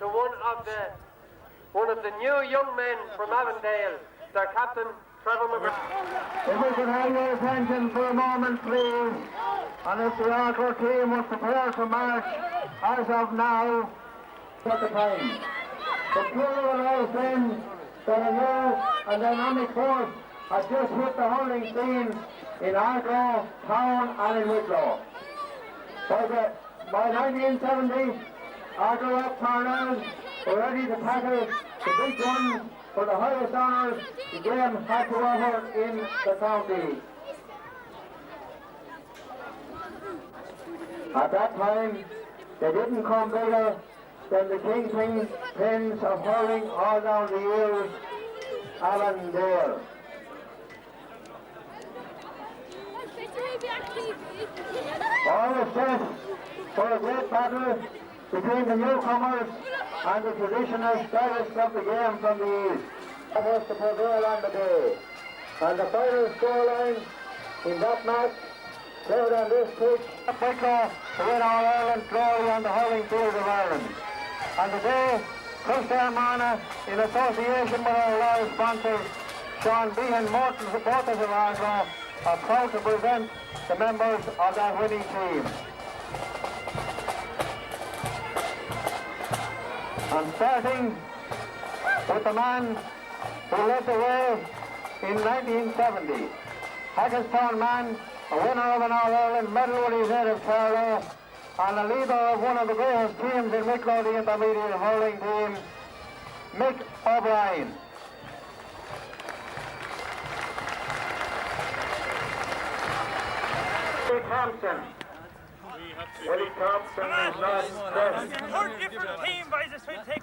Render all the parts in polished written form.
to one of the new young men from Avondale, their captain, Trevor McGrath. If we could have your attention for a moment, please, and if the Arkle team was prepared to march as of now, at the time. The plural and all friends that are new and dynamic force has just hit the hurling scene in Arkle, Town and in Wicklow. By 1970, Arkle up Carnew were ready to tackle the big ones for the highest honours the game had to offer in the county. At that time, they didn't come bigger than the kingpins of hurling all down the years, Avondale. All was set for a great battle between the newcomers and the traditional stylists of the game from the east. That was to prevail on the day. And the final scoreline in that match, played on this pitch, Wicklow to win All Ireland glory on the hurling field of Ireland. And today, Christy Armana, in association with our loyal sponsors, Sean B and Morton, supporters of Arkle, are proud to present the members of that winning team. And starting with the man who led the way in 1970, Hackettstown man, a winner of an All-Ireland medal with his head of Carlow, and a leader of one of the greatest teams in Wicklow, the intermediate hurling team, Mick O'Brien. Thompson. Willie Thompson is not present.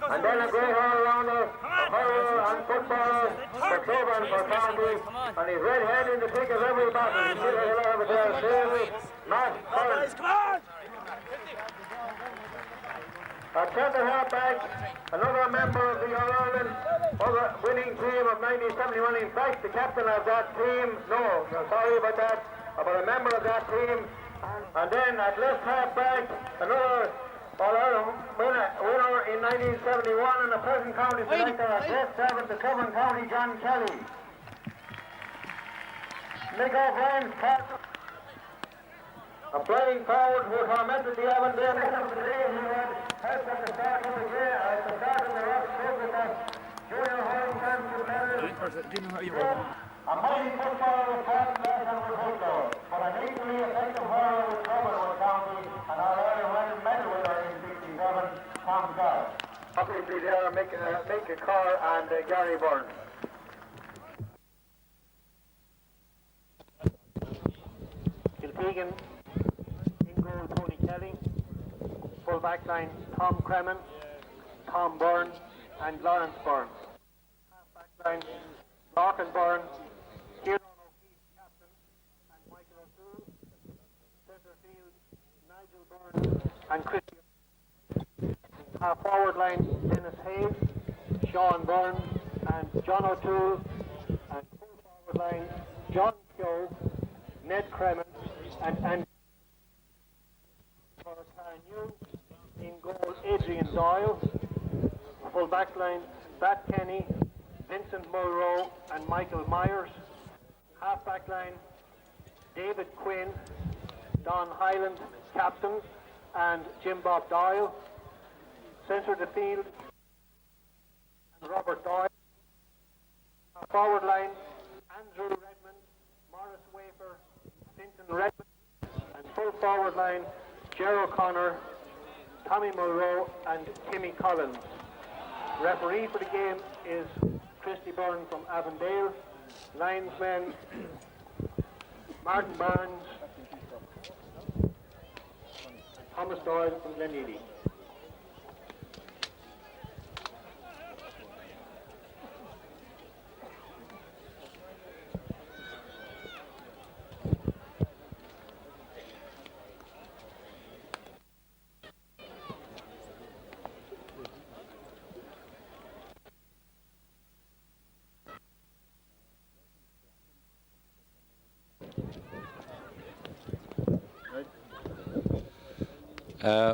And then a great all-rounder, a hurler and footballer for Kiltegan for Carnew, and he's red head in the thick of every battle. He's still a over there, David, Matt Burns. At centre half-back, another member of the All-Ireland winning team of 1971. In fact, the captain of that team, sorry about that, but a member of that team. And then at left half-back, another All-Ireland winner in 1971 and a present county selector at left servant to Kiltegan County, John Kelly. Mick O'Brien's captain. A playing forward who tormented the Avondale today, who had helped at the start of the game, at the start of the rough trip with the junior hurling competition. A mighty footballer was Captain Larson with Wicklow, but an equally effective hurler with Kiltegan County, and our earlier medal winner in 67, Tom Carr. Obviously there are Mick Carr and Gary Byrne. Kiltegan, in goal Tony Kelly, full back line Tom Cremin, Tom Byrne and Lawrence Byrne. Half back line Larkin Byrne, Kieran O'Keefe captain and Michael O'Toole. Centre field Nigel Byrne and Christian. Half forward line Dennis Hayes, Sean Byrne and John O'Toole, and full forward line John Keogh, Ned Cremin and for Carnew. In goal Adrian Doyle. Full back line Bat Kenny, Vincent Mulrow and Michael Myers. Half back line David Quinn, Don Hyland captain and Jim Bob Doyle. Centre the field and Robert Doyle. Forward line Andrew Redmond, Morris Wafer, Vincent Redmond, and full forward line Ger O'Connor, Tommy Mulrow and Timmy Collins. Referee for the game is Christy Byrne from Avondale. Linesmen Martin Barnes, Thomas Doyle from Glenealy.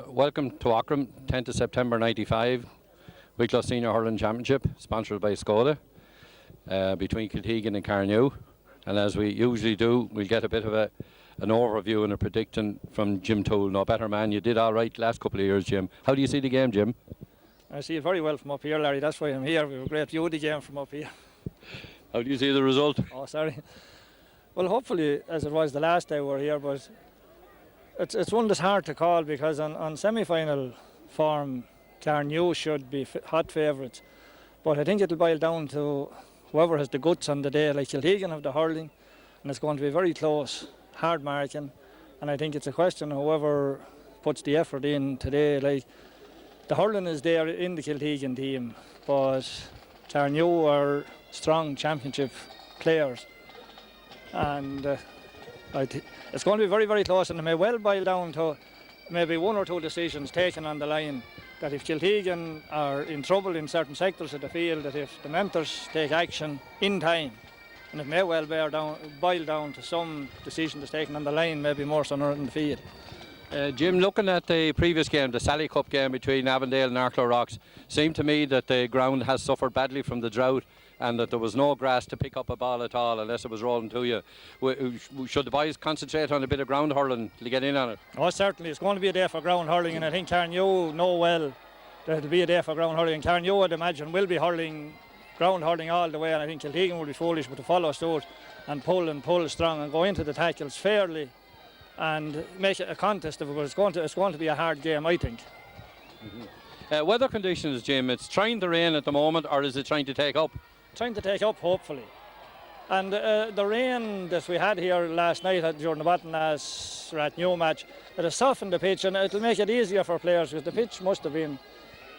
Welcome to Auckland, 10th of September 95. Wicklow Senior Hurling Championship, sponsored by Skoda, between Kiltegan and Carnew. And as we usually do, we'll get a bit of an overview and a prediction from Jim Toole. No better man, you did all right last couple of years, Jim. How do you see the game, Jim? I see it very well from up here, Larry. That's why I'm here. We have a great view of the game from up here. How do you see the result? Oh, sorry. Well, hopefully, as it was the last day we were here, but it's one that's hard to call because on semi-final form, Carnew should be hot favourites. But I think it'll boil down to whoever has the guts on the day. Like Kiltegan have the hurling, and it's going to be very close, hard marking. And I think it's a question of whoever puts the effort in today. Like, the hurling is there in the Kiltegan team, but Carnew are strong championship players. And it's going to be very, very close, and it may well boil down to maybe one or two decisions taken on the line, that if Kiltegan are in trouble in certain sectors of the field, that if the mentors take action in time, and it may well boil down to some decision that's taken on the line, maybe more so in the field. Jim, looking at the previous game, the Sally Cup game between Avondale and Arklow Rocks, seemed to me that the ground has suffered badly from the drought and that there was no grass to pick up a ball at all unless it was rolling to you. Should the boys concentrate on a bit of ground hurling to get in on it? Oh, certainly. It's going to be a day for ground hurling, and I think Carnew know well that it'll be a day for ground hurling. And Carnew, I'd imagine, will be ground hurling all the way, and I think Kiltegan will be foolish but to follow suit and pull strong and go into the tackles fairly and make it a contest of it. But it's going to be a hard game, I think. Weather conditions, Jim, it's trying to rain at the moment, or is it trying to take up? Trying to take up, hopefully. And the rain that we had here last night during the Bottomless New match, it has softened the pitch, and it'll make it easier for players because the pitch must have been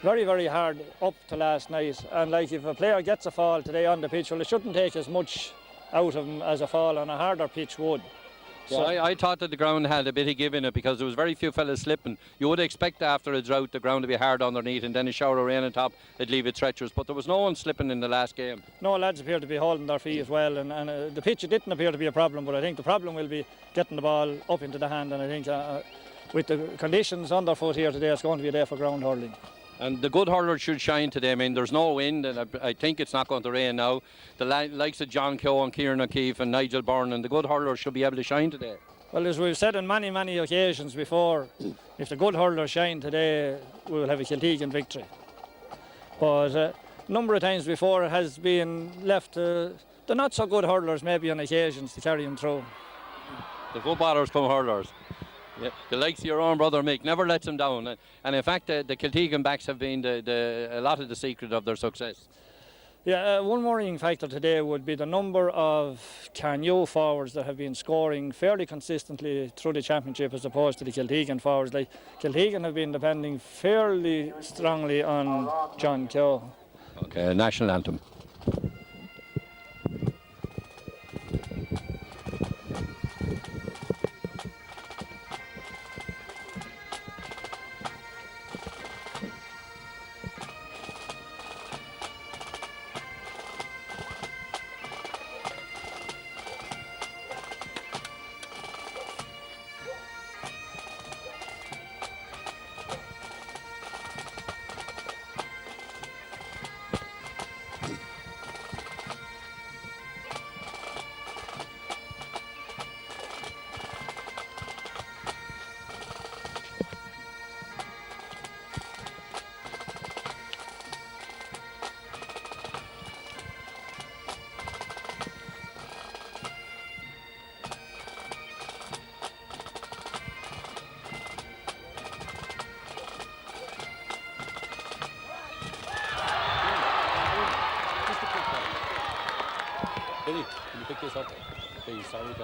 very, very hard up to last night. And like, if a player gets a fall today on the pitch, well, it shouldn't take as much out of him as a fall on a harder pitch would. So I thought that the ground had a bit of give in it because there was very few fellas slipping. You would expect after a drought the ground to be hard underneath and then a shower of rain on top, it'd leave it treacherous. But there was no one slipping in the last game. No, lads appear to be holding their feet as well. And the pitch, it didn't appear to be a problem, but I think the problem will be getting the ball up into the hand. And I think with the conditions underfoot here today, it's going to be a day for ground hurling. And the good hurlers should shine today. I mean, there's no wind, and I think it's not going to rain now. The likes of John Keogh and Kieran O'Keefe and Nigel Byrne, and the good hurlers should be able to shine today. Well, as we've said on many, many occasions before, if the good hurlers shine today, we will have a Kiltegan victory. But a number of times before, it has been left to the not so good hurlers, maybe on occasions, to carry them through. The footballers come hurlers. Yeah, the likes of your own brother Mick never lets them down, and in fact the Kiltegan backs have been a lot of the secret of their success. Yeah, one worrying factor today would be the number of Carnew forwards that have been scoring fairly consistently through the championship as opposed to the Kiltegan forwards. Like, Kiltegan have been depending fairly strongly on John Keogh. Okay, national anthem. Billy, can you pick this up? Please, sorry.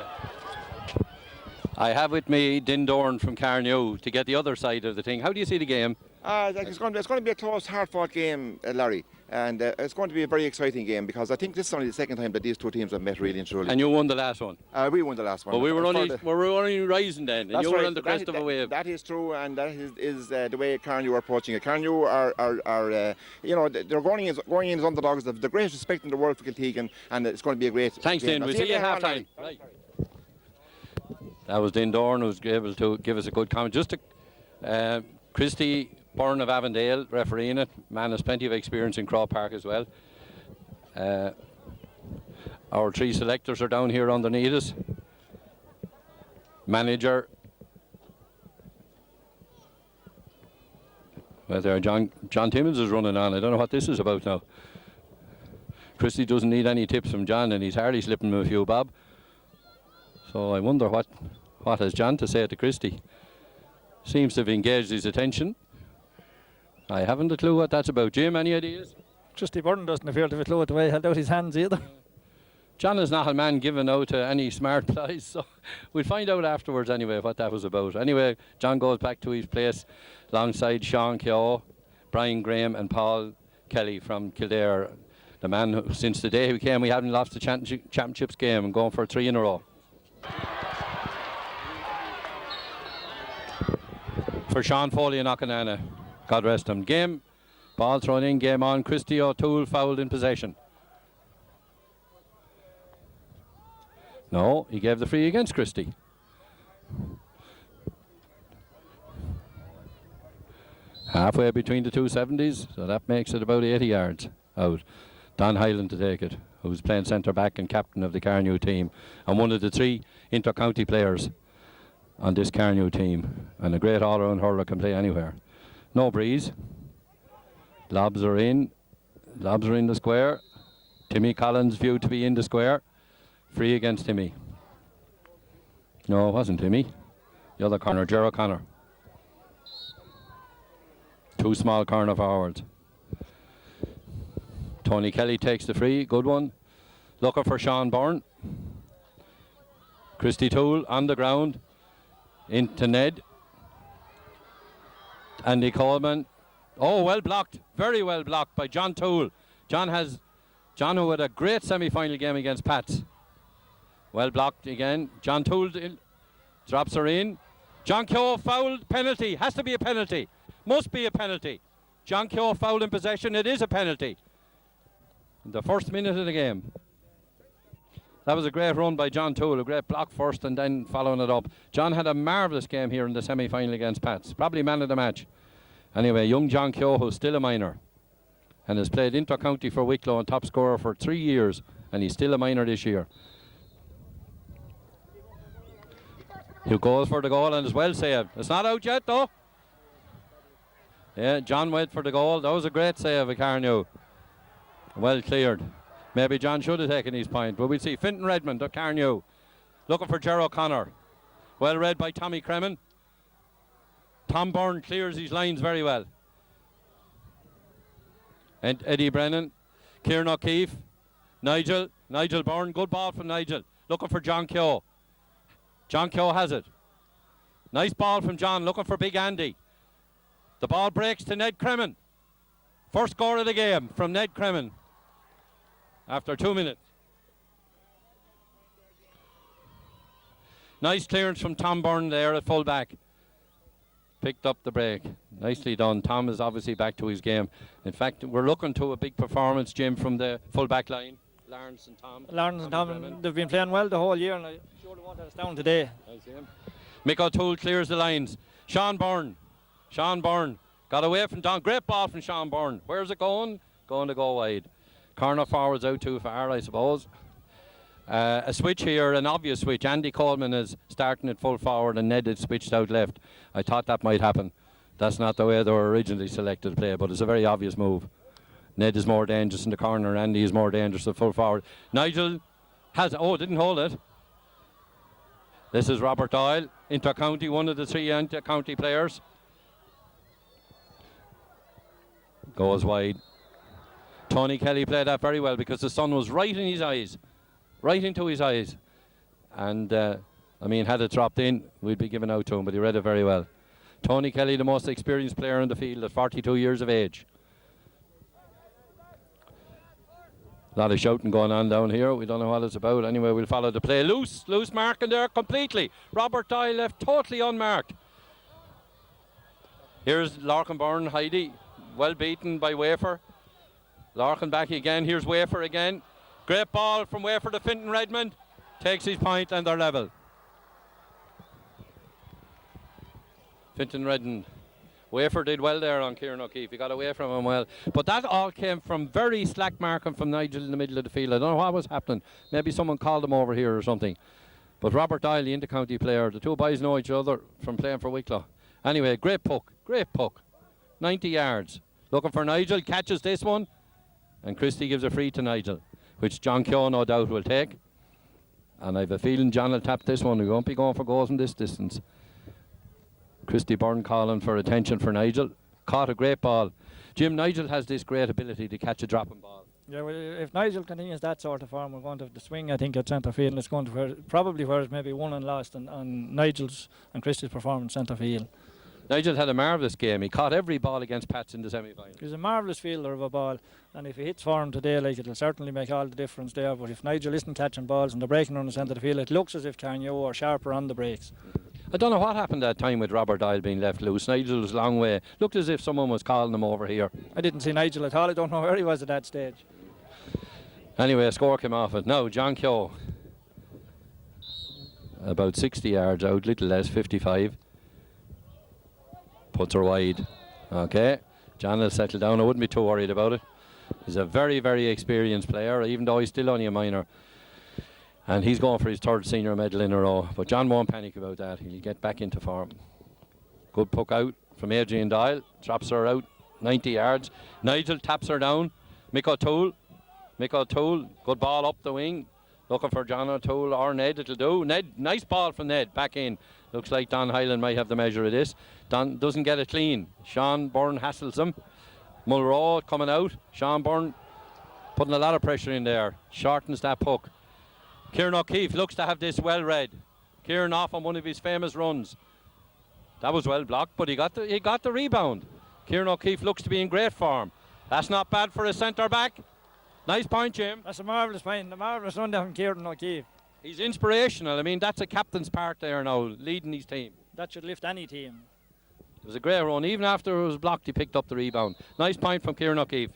I have with me Din Dorn from Carnew to get the other side of the thing. How do you see the game? It's going to be a close, hard-fought game, Larry, and it's going to be a very exciting game because I think this is only the second time that these two teams have met, really and truly. And you won the last one. We won the last one. But we were only rising then, and you were on the crest of a wave. That is true, and that is the way Carnew are approaching it. Carnew are they're going in as underdogs. They've the greatest respect in the world for Kiltegan, and it's going to be a great. Thanks, game. Din. We'll see you at half time. Right. That was Din Dorn, who was able to give us a good comment. Just to, Christy Byrne of Avondale refereeing it. Man has plenty of experience in Crow Park as well. Our 3 selectors are down here underneath us. Manager. Well, there, John Timmins is running on. I don't know what this is about now. Christie doesn't need any tips from John, and he's hardly slipping him a few bob. So I wonder what has John to say to Christie. Seems to have engaged his attention. I haven't a clue what that's about. Jim, any ideas? Christy Byrne doesn't appear to have a clue at the way he held out his hands either. John is not a man given out to any smart plies, so we'll find out afterwards anyway what that was about. Anyway, John goes back to his place alongside Sean Keogh, Brian Graham and Paul Kelly from Kildare. The man who, since the day he came, we haven't lost the championships game and going for 3 in a row. For Sean Foley and Okanana, God rest him. Game, ball thrown in, game on. Christy O'Toole fouled in possession. No, he gave the free against Christie. Halfway between the 270s, so that makes it about 80 yards out. Don Hyland to take it, who's playing centre back and captain of the Carnew team, and one of the 3 inter-county players on this Carnew team, and a great all-round hurler, can play anywhere. No breeze. Lobs are in the square. Timmy Collins viewed to be in the square. Free against Timmy. No, it wasn't Timmy. The other corner, Ger O'Connor. 2 small corner forwards. Tony Kelly takes the free, good one. Looking for Sean Byrne. Christy Toole on the ground. Into Ned. Andy Coleman. Oh, well blocked. Very well blocked by John Toole. John who had a great semi-final game against Pats. Well blocked again. John Toole drops her in. John Keogh fouled. Penalty. Has to be a penalty. Must be a penalty. John Keogh fouled in possession. It is a penalty. In the first minute of the game. That was a great run by John Toole. A great block first and then following it up. John had a marvellous game here in the semi-final against Pats. Probably man of the match. Anyway, young John Keogh, who's still a minor and has played inter-county for Wicklow and top scorer for 3 years, and he's still a minor this year. He goes for the goal and is well saved. It's not out yet though. Yeah, John went for the goal. That was a great save of Carnew. Well cleared. Maybe John should have taken his point, but we'll see. Fintan Redmond of Carnew looking for Ger O'Connor. Well read by Tommy Cremin. Tom Byrne clears his lines very well. And Eddie Brennan, Kieran O'Keefe, Nigel Byrne, good ball from Nigel. Looking for John Keogh. John Keogh has it. Nice ball from John, looking for Big Andy. The ball breaks to Ned Cremin. First score of the game from Ned Cremin after 2 minutes. Nice clearance from Tom Byrne there at full back. Picked up the break. Nicely done. Tom is obviously back to his game. In fact, we're looking to a big performance, Jim, from the full back line. Lawrence and Tom, they've been playing well the whole year, and I surely won't let us down today. I see him. Mick O'Toole clears the lines. Sean Byrne got away from Don. Great ball from Sean Byrne. Where's it going? Going to go wide. Corner forwards out too far, I suppose. A switch here, an obvious switch. Andy Coleman is starting at full forward and Ned is switched out left. I thought that might happen. That's not the way they were originally selected to play, but it's a very obvious move. Ned is more dangerous in the corner, Andy is more dangerous at full forward. Nigel has, didn't hold it. This is Robert Doyle, inter-county, one of the 3 inter-county players. Goes wide. Tony Kelly played that very well because the sun was right in his eyes. Right into his eyes. And, had it dropped in, we'd be given out to him, but he read it very well. Tony Kelly, the most experienced player in the field at 42 years of age. A lot of shouting going on down here. We don't know what it's about. Anyway, we'll follow the play. Loose marking there completely. Robert Doyle left totally unmarked. Here's Larkin Byrne, Heidi. Well beaten by Wafer. Larkin back again. Here's Wafer again. Great ball from Wafer to Fintan Redmond. Takes his point and they're level. Fintan Redmond Wafer did well there on Kieran O'Keefe. He got away from him well. But that all came from very slack marking from Nigel in the middle of the field. I don't know what was happening. Maybe someone called him over here or something. But Robert Doyle, the inter-county player, the two boys know each other from playing for Wicklow. Anyway, great puck. 90 yards. Looking for Nigel, catches this one. And Christie gives a free to Nigel, which John Keogh no doubt will take. And I have a feeling John will tap this one. We won't be going for goals in this distance. Christy Byrne calling for attention for Nigel. Caught a great ball. Jim, Nigel has this great ability to catch a dropping ball. Yeah, well, if Nigel continues that sort of form, we're going to have the swing, I think, at centre field, and it's going to probably where it's maybe won and lost on Nigel's and Christie's performance centre field. Nigel had a marvellous game. He caught every ball against Pats in the semi-final. He's a marvellous fielder of a ball, and if he hits form today, like, it'll certainly make all the difference there. But if Nigel isn't catching balls and they're breaking on the centre of the field, it looks as if Carnew or Sharper on the breaks. I don't know what happened that time with Robert Doyle being left loose. Nigel was a long way. Looked as if someone was calling him over here. I didn't see Nigel at all. I don't know where he was at that stage. Anyway, a score came off it. Now, John Keogh, about 60 yards out, little less, 55. Puts her wide. Okay, John will settle down. I wouldn't be too worried about it. He's a very, very experienced player, even though he's still only a minor. And he's going for his third senior medal in a row. But John won't panic about that. He'll get back into form. Good puck out from Adrian Doyle. Drops her out 90 yards. Nigel taps her down. Mick O'Toole. Good ball up the wing. Looking for John O'Toole or Ned. It'll do. Ned, nice ball from Ned. Back in. Looks like Don Hyland might have the measure of this. Don doesn't get it clean. Sean Byrne hassles him. Mulrow coming out. Sean Byrne putting a lot of pressure in there. Shortens that puck. Kieran O'Keefe looks to have this well read. Kieran off on one of his famous runs. That was well blocked, but he got the rebound. Kieran O'Keefe looks to be in great form. That's not bad for a centre back. Nice point, Jim. That's a marvellous point. A marvellous run down from Kieran O'Keefe. He's inspirational. I mean, that's a captain's part there now, leading his team. That should lift any team. It was a great run. Even after it was blocked, he picked up the rebound. Nice point from Kieran O'Keefe.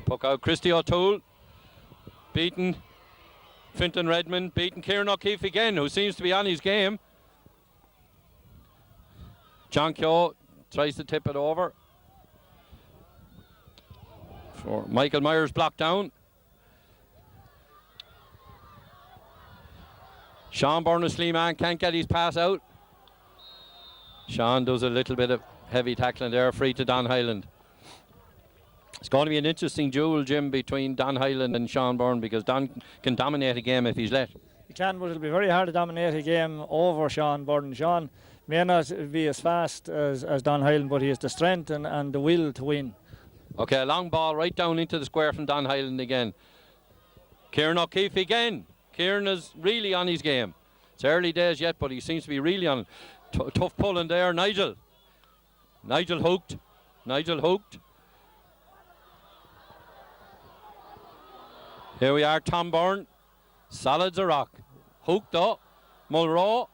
Puck out, Christy O'Toole. Beaten Finton Redmond. Beaten Kieran O'Keefe again, who seems to be on his game. John Keogh tries to tip it over. For Michael Myers blocked down. Sean Burnley man can't get his pass out. Sean does a little bit of heavy tackling there, free to Don Hyland. It's going to be an interesting duel, Jim, between Don Hyland and Sean Byrne, because Don can dominate a game if he's let. He can, but it'll be very hard to dominate a game over Sean Byrne. Sean may not be as fast as Don Hyland, but he has the strength and the will to win. Okay, a long ball right down into the square from Don Hyland again. Kieran O'Keefe again. Kieran is really on his game. It's early days yet, but he seems to be really on. Tough pulling there. Nigel hooked. Here we are, Tom Byrne. Solid as a rock. Hooked up. Mulrow.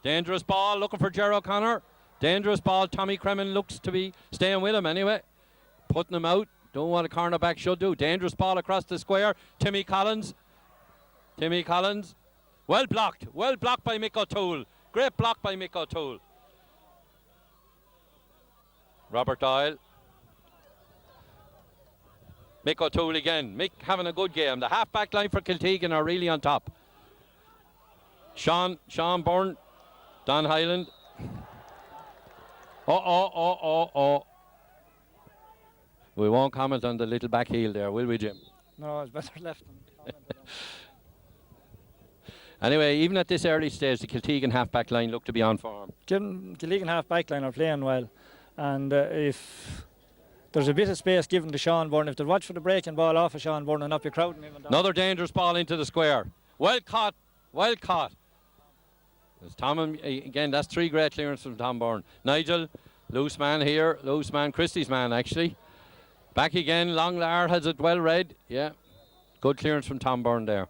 Dangerous ball, looking for Ger O'Connor. Dangerous ball. Tommy Cremin looks to be staying with him anyway. Putting him out. Don't want a cornerback should do. Dangerous ball across the square. Timmy Collins. Well blocked by Mick O'Toole. Great block by Mick O'Toole. Robert Doyle. Mick O'Toole again. Mick having a good game. The half-back line for Kiltegan are really on top. Sean Byrne. Don Hyland. We won't comment on the little back heel there, will we, Jim? No, it's better left than Anyway, even at this early stage, the Kiltegan half-back line look to be on form. Kiltegan half-back line are playing well, and if there's a bit of space given to Sean Byrne, if they watch for the breaking ball off of Sean Byrne and not be crowding him. Another dangerous ball into the square. Well caught. There's Tom again. That's three great clearances from Tom Byrne. Nigel, loose man here, Christie's man actually. Back again. Long Lar has it well read. Yeah, good clearance from Tom Byrne there.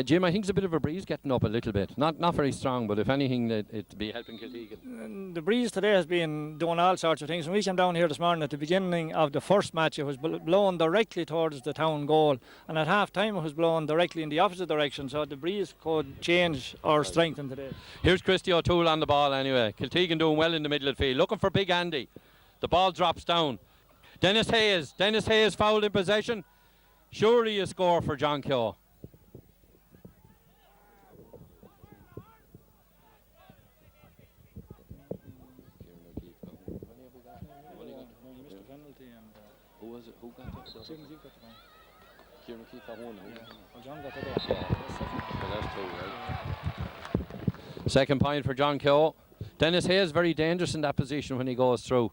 Jim, I think it's a bit of a breeze getting up a little bit. Not very strong, but if anything, it'd be helping Kiltegan. The breeze today has been doing all sorts of things. When we came down here this morning at the beginning of the first match, it was blowing directly towards the town goal, and at half time it was blowing directly in the opposite direction, so the breeze could change or strengthen today. Here's Christy O'Toole on the ball anyway. Kiltegan doing well in the middle of the field, looking for Big Andy. The ball drops down. Dennis Hayes fouled in possession. Surely a score for John Keogh. Who was it? Who got that? Kieran O'Keefe got one. John got it. That's two, right? Second point for John Keogh. Dennis Hayes very dangerous in that position when he goes through.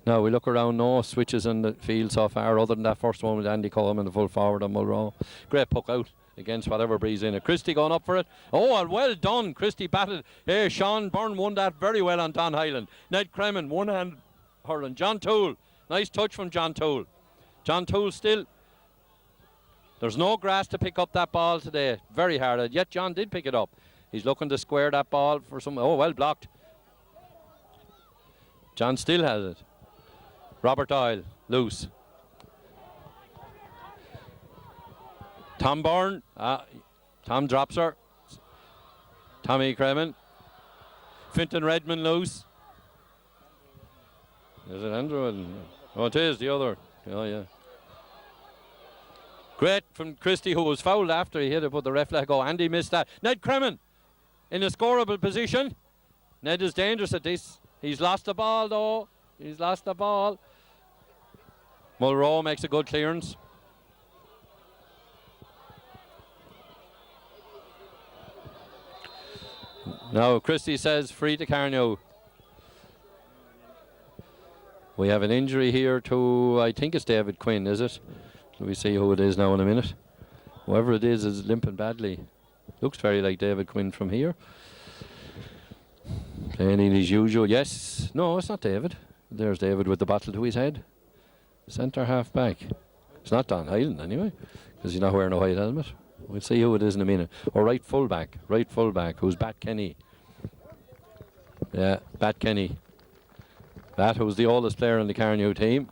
Now we look around, no switches in the field so far other than that first one with Andy Coleman, the full forward on Mulrow. Great puck out against whatever breeze in it. Christie going up for it. Oh, and well done. Christie batted. Hey, Sean Byrne won that very well on Don Hyland. Ned Kremen, one hand hurling. John Toole. Nice touch from John Toole. John Toole still. There's no grass to pick up that ball today. Very hard. Yet John did pick it up. He's looking to square that ball for some. Oh, well blocked. John still has it. Robert Doyle, loose. Tom Byrne, Tom drops her. Tommy Kremen. Finton Redmond loose. Is it Andrew? Oh, it is the other. Oh, yeah. Great from Christie, who was fouled after he hit it, but the ref let go. Andy missed that. Ned Kremen in a scoreable position. Ned is dangerous at this. He's lost the ball, though. He's lost the ball. Mulrow makes a good clearance. Now Christie says free to Carnew. We have an injury here to, I think it's David Quinn, is it? We see who it is now in a minute. Whoever it is limping badly. Looks very like David Quinn from here. Playing in his usual, yes. No, it's not David. There's David with the bottle to his head. Centre half back. It's not Don Hyland anyway, because he's not wearing a white helmet. We'll see who it is in a minute. Or right full back, who's Bat Kenny. Yeah, Bat Kenny. Bat, who's the oldest player in the Carnew team.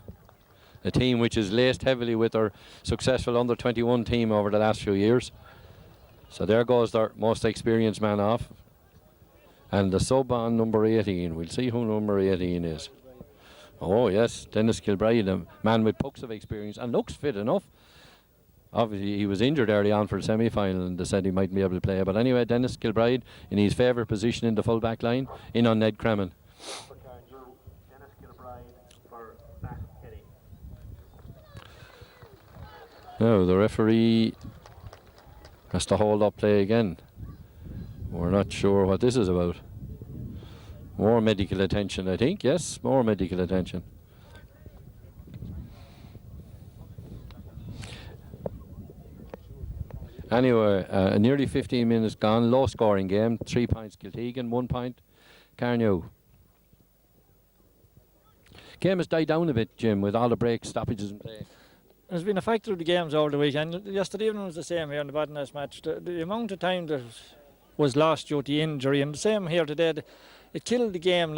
A team which is laced heavily with our successful under-21 team over the last few years. So there goes their most experienced man off. And the sub on number 18. We'll see who number 18 is. Oh yes, Dennis Kilbride, a man with pucks of experience and looks fit enough. Obviously he was injured early on for the semi-final and they said he mightn't be able to play. But anyway, Dennis Kilbride in his favourite position in the full back line, in on Ned Kremen. Dennis Kilbride for Matt Kenny. Now the referee has to hold up play again. We're not sure what this is about. More medical attention, I think. Yes, more medical attention. Anyway, nearly 15 minutes gone. Low scoring game. 3 points Kiltegan, 1 point Carnew. Game has died down a bit, Jim, with all the breaks, stoppages in play. There's been a factor of the games over the weekend. Yesterday evening was the same here in the Badness match. The amount of time that was lost due to injury, and the same here today. It killed the game.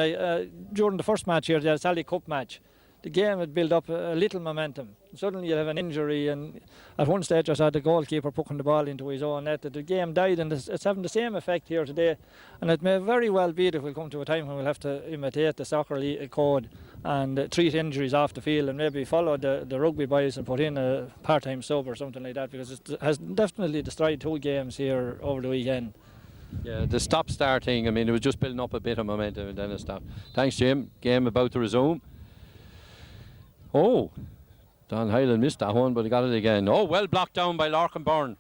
During the first match here, the Sally Cup match, the game had built up a little momentum. Suddenly you have an injury, and at one stage I saw the goalkeeper pucking the ball into his own net. The game died, and it's having the same effect here today. And it may very well be that we'll come to a time when we'll have to imitate the soccer code and treat injuries off the field, and maybe follow the rugby boys and put in a part-time sub or something like that, because it has definitely destroyed 2 games here over the weekend. Yeah, the stop-start thing, I mean, it was just building up a bit of momentum and then it stopped. Thanks, Jim. Game about to resume. Oh, Don Hyland missed that one, but he got it again. Oh, well blocked down by Larkin Byrne.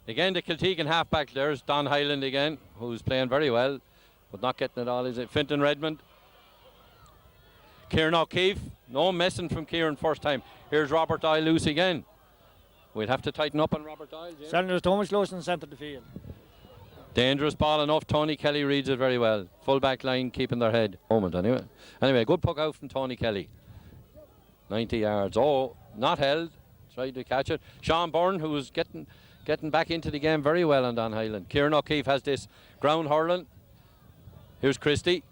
Again, the Kiltegan halfback. There's Don Hyland again, who's playing very well, but not getting it all, is it? Finton Redmond. Kieran O'Keefe. No messing from Kieran first time. Here's Robert Doyle loose again. We'll have to tighten up on Robert Doyle, Jim. There's too much loose in the centre of the field. Dangerous ball enough. Tony Kelly reads it very well. Full back line keeping their head. Moment anyway. Good puck out from Tony Kelly. 90 yards. Oh, not held. tried to catch it. Sean Byrne, who was getting back into the game very well on Don Highland. Kieran O'Keefe has this ground hurling. Here's Christie.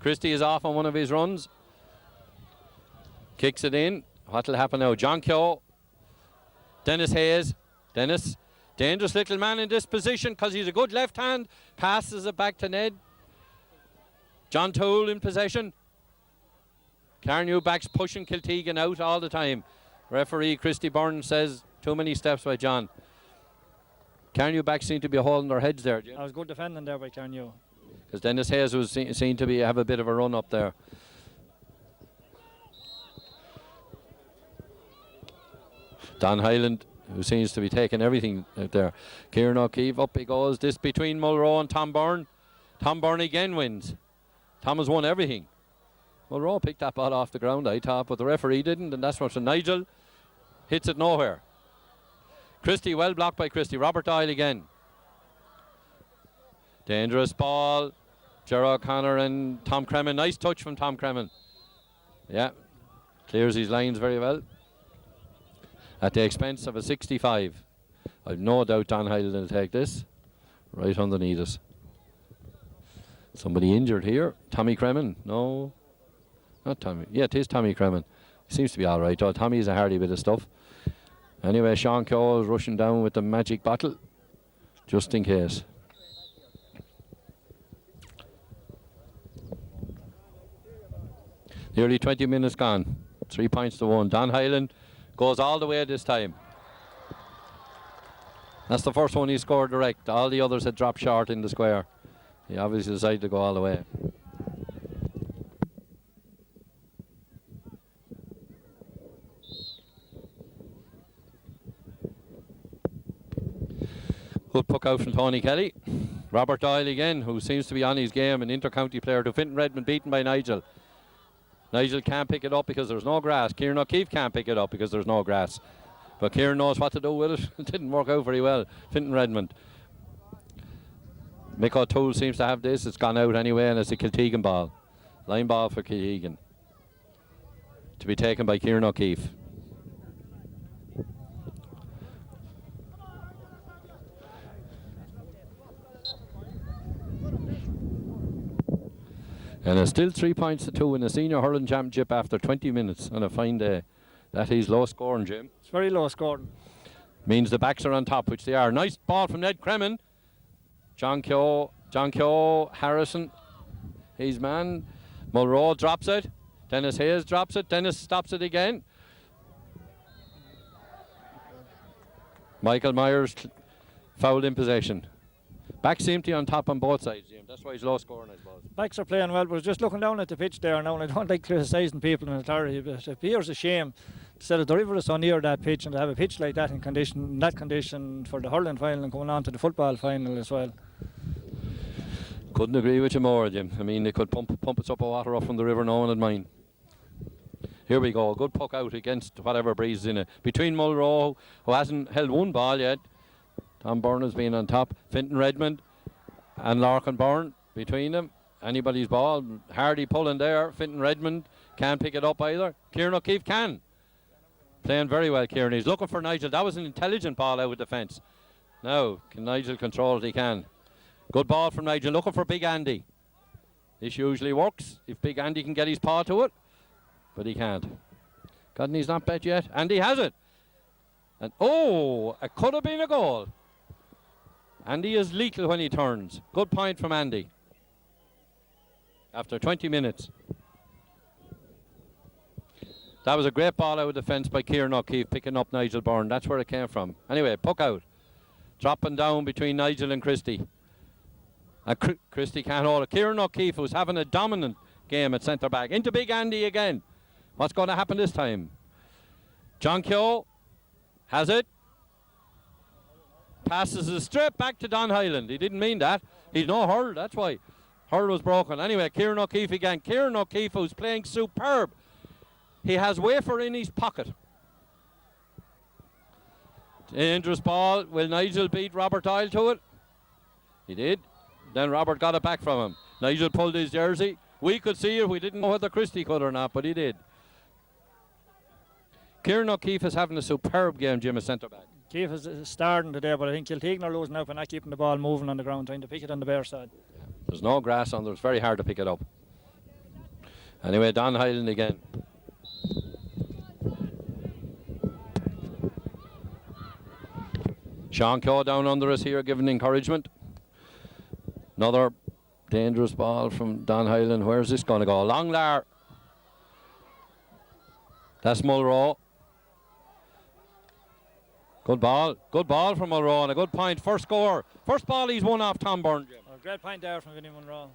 Christie is off on one of his runs. Kicks it in. What will happen now? John Keogh. Dennis Hayes. Dennis, dangerous little man in this position because he's a good left hand. Passes it back to Ned. John Toole in possession. Carnew backs pushing Kiltegan out all the time. Referee Christy Byrne says too many steps by John. Carnew backs seem to be holding their heads there. That was good defending there by Carnew. Because Dennis Hayes was seen to have a bit of a run up there. Don Highland, who seems to be taking everything out there. Kieran O'Keefe, up he goes. This between Mulroe and Tom Byrne. Tom Byrne again wins. Tom has won everything. Mulroe picked that ball off the ground, I thought, but the referee didn't, and that's what Nigel hits it nowhere. Christie, well blocked by Christie. Robert Doyle again. Dangerous ball. Gerard O'Connor and Tom Cremin. Nice touch from Tom Cremin. Yeah, clears his lines very well. At the expense of a 65. I've no doubt Don Highland will take this. Right underneath us. Somebody injured here. Tommy Cremin. No, not Tommy. Yeah, it is Tommy Cremin. Seems to be all right. Oh, Tommy's a hardy bit of stuff. Anyway, Sean Keogh is rushing down with the magic bottle, just in case. Nearly 20 minutes gone. 3 points to 1. Don Highland goes all the way this time. That's the first one he scored direct. All the others had dropped short in the square. He obviously decided to go all the way. Good puck out from Tony Kelly. Robert Doyle again, who seems to be on his game, an inter-county player to Finton Redmond, beaten by Nigel. Nigel can't pick it up because there's no grass. Kieran O'Keefe can't pick it up because there's no grass. But Kieran knows what to do with it. It didn't work out very well. Finton Redmond. Mick O'Toole seems to have this. It's gone out anyway, and it's a Kiltegan ball. Line ball for Kiltegan. To be taken by Kieran O'Keefe. And it's still 3 points to 2 in the senior hurling championship after 20 minutes on a fine day. That is low scoring, Jim. It's very low scoring. Means the backs are on top, which they are. Nice ball from Ned Cremin. John Keogh, Harrison, his man. Mulroe drops it. Dennis Hayes drops it. Dennis stops it again. Michael Myers fouled in possession. Backs empty on top on both sides, Jim. That's why he's low scoring, I suppose. Backs are playing well, but just looking down at the pitch there now, and I don't like criticising people in authority, but it appears a shame instead of the river is so near that pitch and to have a pitch like that in that condition for the hurling final and going on to the football final as well. Couldn't agree with you more, Jim. I mean, they could pump us up of water up from the river, no one would mind. Here we go, good puck out against whatever breeze is in it. Between Mulroe, who hasn't held one ball yet. Tom Byrne has been on top. Finton Redmond and Larkin Byrne between them. Anybody's ball. Hardy pulling there. Finton Redmond can't pick it up either. Kieran O'Keefe can. Playing very well, Kieran. He's looking for Nigel. That was an intelligent ball out with the fence. Now, can Nigel control it? He can. Good ball from Nigel. Looking for Big Andy. This usually works if Big Andy can get his paw to it. But he can't. God, he's not bet yet. Andy has it. And oh, it could have been a goal. Andy is lethal when he turns. Good point from Andy. After 20 minutes. That was a great ball out of the fence by Kieran O'Keefe, picking up Nigel Byrne. That's where it came from. Anyway, puck out. Dropping down between Nigel and Christie. And Christie can't hold it. Kieran O'Keefe, who's having a dominant game at centre back. Into Big Andy again. What's going to happen this time? John Keogh has it. Passes it straight back to Don Highland. He didn't mean that. He's no hurl, that's why. Hurl was broken. Anyway, Kieran O'Keefe again. Kieran O'Keefe, who's playing superb. He has wafer in his pocket. Dangerous ball. Will Nigel beat Robert Doyle to it? He did. Then Robert got it back from him. Nigel pulled his jersey. We could see it. We didn't know whether Christie could or not, but he did. Kieran O'Keefe is having a superb game, Jim, as centre back. Keefe is starting today, but I think Kiltegan are losing out for not keeping the ball moving on the ground, trying to pick it on the bare side. There's no grass on there. It's very hard to pick it up. Anyway, Don Hyland again. Sean Keogh down under us here, giving encouragement. Another dangerous ball from Don Hyland. Where's this going to go? Long Lar. That's Mulrow. Good ball from Mulrow, and a good point. First score. First ball he's won off Tom Byrne, Jim. Oh, great point there from Vinnie Munro.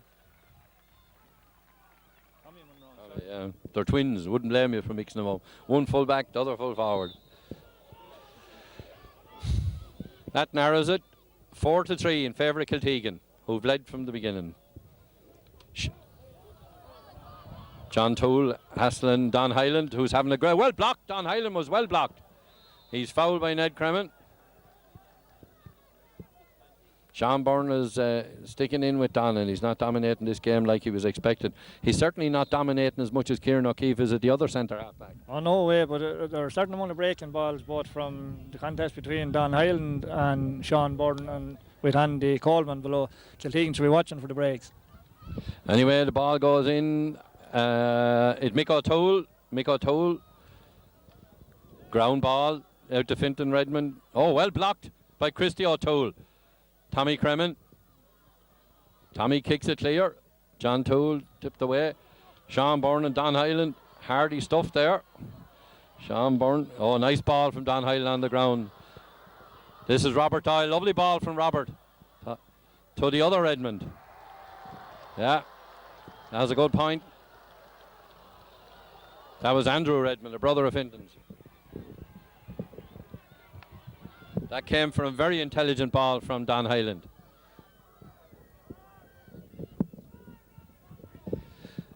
Tommy Munro. Yeah, they're twins. Wouldn't blame you for mixing them up. One full back, the other full forward. That narrows it. 4-3 in favour of Kiltegan, who've led from the beginning. John Toole hassling Don Hyland, who's having a great... Well blocked. Don Hyland was well blocked. He's fouled by Ned Cremin. Sean Byrne is sticking in with Don, and he's not dominating this game like he was expected. He's certainly not dominating as much as Kieran O'Keefe is at the other centre half-back. Oh, no way, but there are a certain amount of breaking balls, both from the contest between Don Hyland and Sean Byrne, and with Andy Coleman below. Kiltegan should be watching for the breaks. Anyway, the ball goes in. It's Mick O'Toole. Ground ball out to Fintan Redmond. Oh, well blocked by Christy O'Toole. Tommy Cremin. Tommy kicks it clear. John Toole tipped away. Sean Byrne and Don Hyland. Hardy stuff there. Sean Byrne. Oh, nice ball from Don Hyland on the ground. This is Robert Doyle. Lovely ball from Robert to the other Redmond. Yeah, that was a good point. That was Andrew Redmond, a brother of Finton's. That came from a very intelligent ball from Don Hyland.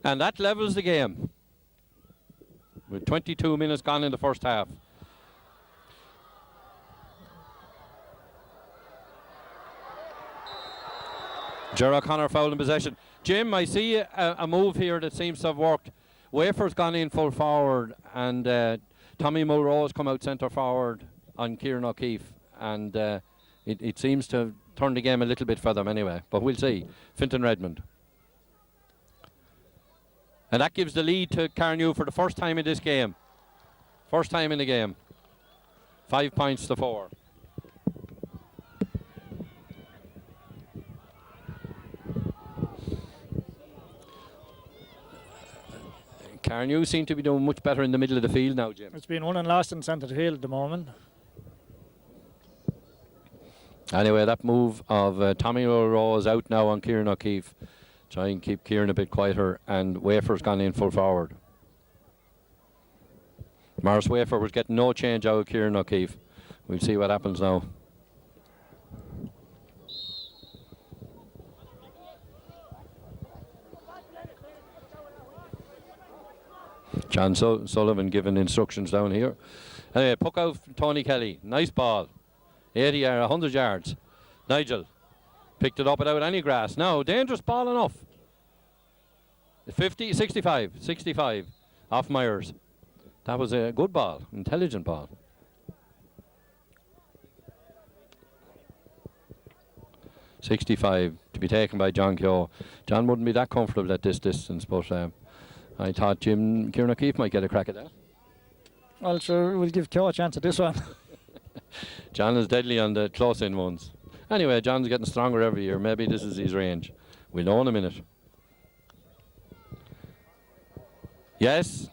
And that levels the game, with 22 minutes gone in the first half. Ger O'Connor foul in possession. Jim, I see a move here that seems to have worked. Wafer's gone in full forward, and Tommy Mulrow has come out centre forward on Kieran O'Keefe, and it seems to have turned the game a little bit for them anyway, but we'll see. Fintan Redmond. And that gives the lead to Carnew for the first time in this game. First time in the game. 5 points to 4. Carnew seem to be doing much better in the middle of the field now, Jim. It's been won and lost in centre field at the moment. Anyway, that move of Tommy Mulrow is out now on Kieran O'Keefe. Try and keep Kieran a bit quieter, and Wafer's gone in full forward. Morris Wafer was getting no change out of Kieran O'Keefe. We'll see what happens now. John Sullivan giving instructions down here. Anyway, puck out from Tony Kelly. Nice ball. 80 or 100 yards. Nigel picked it up without any grass. No, dangerous ball enough. 65 off Myers. That was a good ball, intelligent ball. .65 to be taken by John Keogh. John wouldn't be that comfortable at this distance, but I thought Kieran O'Keefe might get a crack at that. Well, sure, we'll give Keogh a chance at this one. John is deadly on the close-in ones. Anyway, John's getting stronger every year. Maybe this is his range. We'll know in a minute. Yes.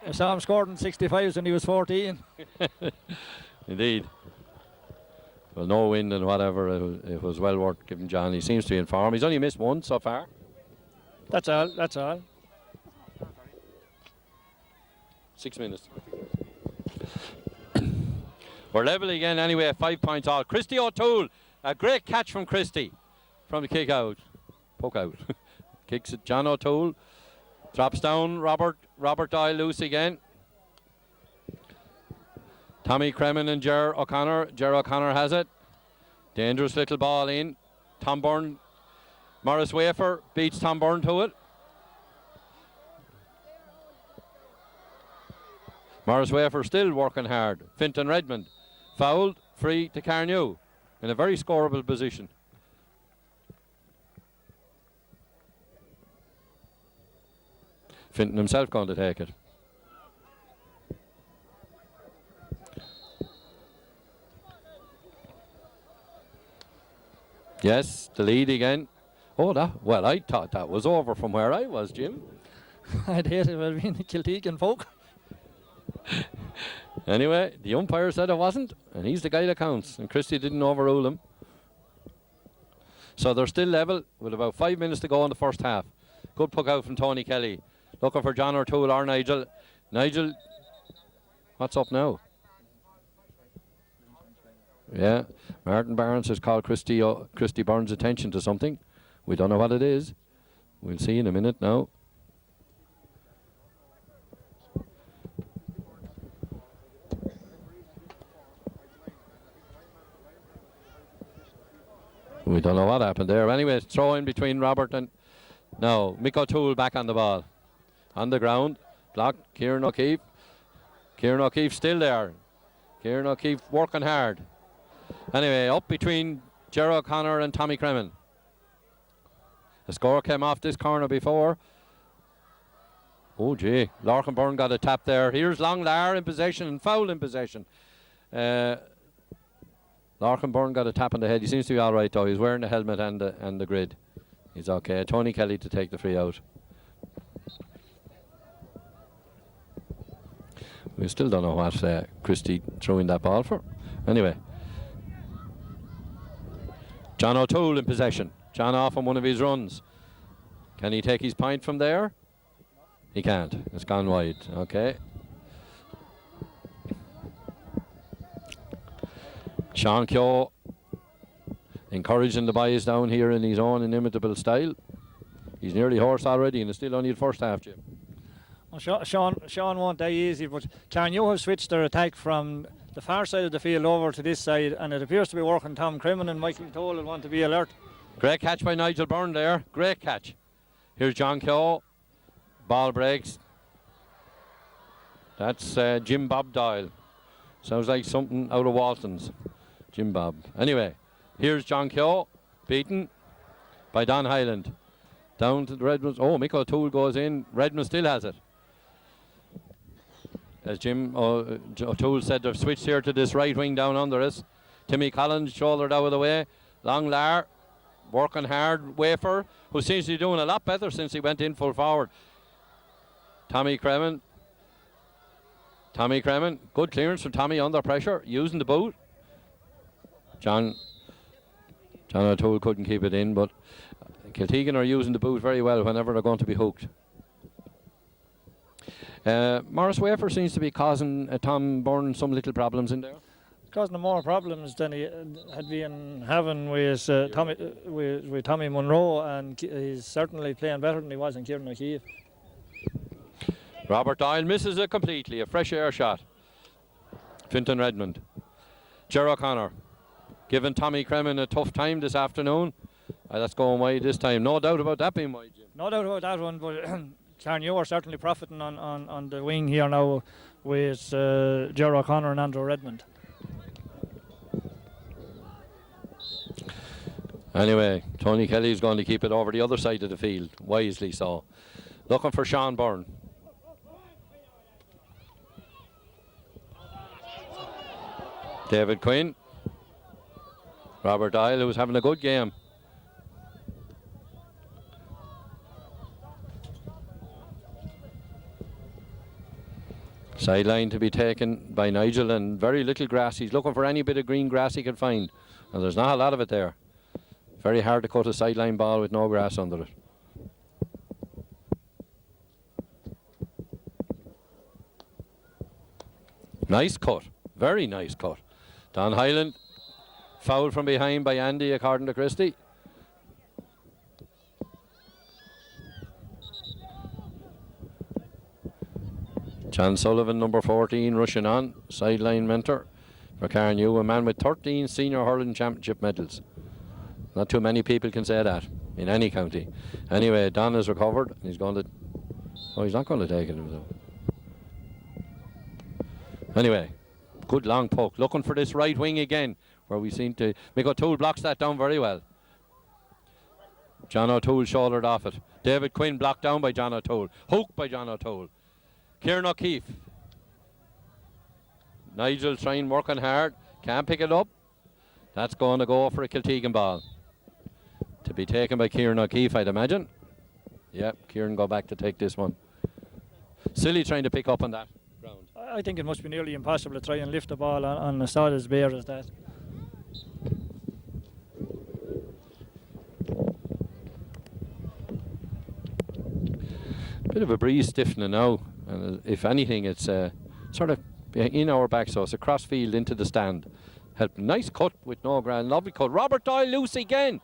I saw him scored in 65s when he was 14. Indeed. Well, no wind and whatever, it was well worth giving John. He seems to be in form. He's only missed one so far. That's all. 6 minutes. We're level again anyway, 5 points all. Christy O'Toole, a great catch from Christy from the kick out. Poke out. Kicks it, John O'Toole. Drops down, Robert Doyle loose again. Tommy Cremin and Ger O'Connor. Ger O'Connor has it. Dangerous little ball in. Tom Byrne. Morris Wafer beats Tom Byrne to it. Morris Wafer still working hard. Finton Redmond fouled, free to Carnew in a very scoreable position. Finton himself going to take it. Yes, the lead again. Oh, well, I thought that was over from where I was, Jim. I'd hate it well being the Kiltegan folk. Anyway, the umpire said it wasn't, and he's the guy that counts, and Christie didn't overrule him. So they're still level with about 5 minutes to go in the first half. Good puck out from Tony Kelly. Looking for John O'Toole or Nigel. Nigel, what's up now? Yeah, Martin Barnes has called Christy Burns' attention to something. We don't know what it is. We'll see in a minute now. We don't know what happened there. Anyway, throw in between Robert and... No, Mick O'Toole back on the ball. On the ground. Blocked. Kieran O'Keefe. Kieran O'Keefe still there. Kieran O'Keefe working hard. Anyway, up between Gerard O'Connor and Tommy Cremin. The score came off this corner before. Oh, gee. Larkin Byrne got a tap there. Here's Long Lar in possession and foul in possession. Larkin Byrne got a tap on the head. He seems to be all right, though. He's wearing the helmet and the grid. He's okay. Tony Kelly to take the free out. We still don't know what Christie throwing that ball for. Anyway. John O'Toole in possession. John off on one of his runs. Can he take his point from there? He can't. It's gone wide. Okay. Sean Keogh encouraging the boys down here in his own inimitable style. He's nearly hoarse already and it's still only the first half, Jim. Well, Sean won't die easy, but Carnew have switched their attack from the far side of the field over to this side, and it appears to be working. Tom Cremin and Michael Toll will want to be alert. Great catch by Nigel Byrne there. Great catch. Here's John Keogh. Ball breaks. That's Jim Bob Doyle. Sounds like something out of Walton's. Jim Bob. Anyway, here's John Keogh. Beaten by Don Hyland. Down to the Redmonds. Oh, Mick O'Toole goes in. Redmond still has it. As Jim O'Toole said, they've switched here to this right wing down under us. Timmy Collins shouldered out of the way. Long Lar working hard. Wafer, who seems to be doing a lot better since he went in full forward. Tommy Cremin. Good clearance from Tommy under pressure, using the boot. John O'Toole couldn't keep it in, but Kiltegan are using the boot very well whenever they're going to be hooked. Morris Wafer seems to be causing Tom Byrne some little problems in there. Causing him more problems than he had been having with Tommy Munro, and he's certainly playing better than he was in Kieran O'Keefe. Robert Doyle misses it completely. A fresh air shot. Finton Redmond. Gerard O'Connor giving Tommy Cremin a tough time this afternoon. That's going wide this time. No doubt about that being wide, Jim. No doubt about that one, but Carnew are certainly profiting on the wing here now with Gerard O'Connor and Andrew Redmond. Anyway, Tony Kelly's going to keep it over the other side of the field, wisely so. Looking for Sean Byrne. David Quinn. Robert Doyle, who's having a good game. Sideline to be taken by Nigel, and very little grass. He's looking for any bit of green grass he can find, and there's not a lot of it there. Very hard to cut a sideline ball with no grass under it. Nice cut. Very nice cut. Don Hyland, foul from behind by Andy, according to Christie. John Sullivan, number 14, rushing on. Sideline mentor for Carnew, a man with 13 senior hurling championship medals. Not too many people can say that in any county. Anyway, Don has recovered. He's going to... Oh, he's not going to take it himself. Anyway, good long poke. Looking for this right wing again, where we seem to... Mick O'Toole blocks that down very well. John O'Toole shouldered off it. David Quinn blocked down by John O'Toole. Hooked by John O'Toole. Kieran O'Keefe. Nigel trying, working hard. Can't pick it up. That's going to go for a Kiltegan ball. To be taken by Kieran O'Keefe, I'd imagine. Yep, Kieran go back to take this one. Silly trying to pick up on that ground. I think it must be nearly impossible to try and lift the ball on a sod as bare as that. Bit of a breeze stiffening now, and if anything, it's sort of in our back, so it's a cross field into the stand. Help. Nice cut with no ground, lovely cut. Robert Doyle loose again.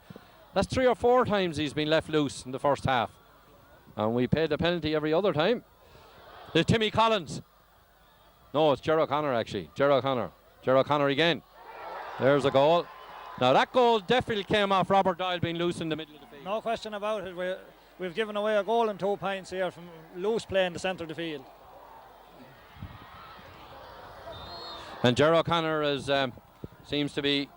That's 3 or 4 times he's been left loose in the first half, and we paid the penalty every other time. There's Timmy Collins. No, it's Ger O'Connor actually. Ger O'Connor again. There's a goal. Now that goal definitely came off Robert Doyle being loose in the middle of the field. No question about it. We've given away a goal and 2 points here from loose play in the centre of the field. And Ger O'Connor is, seems to be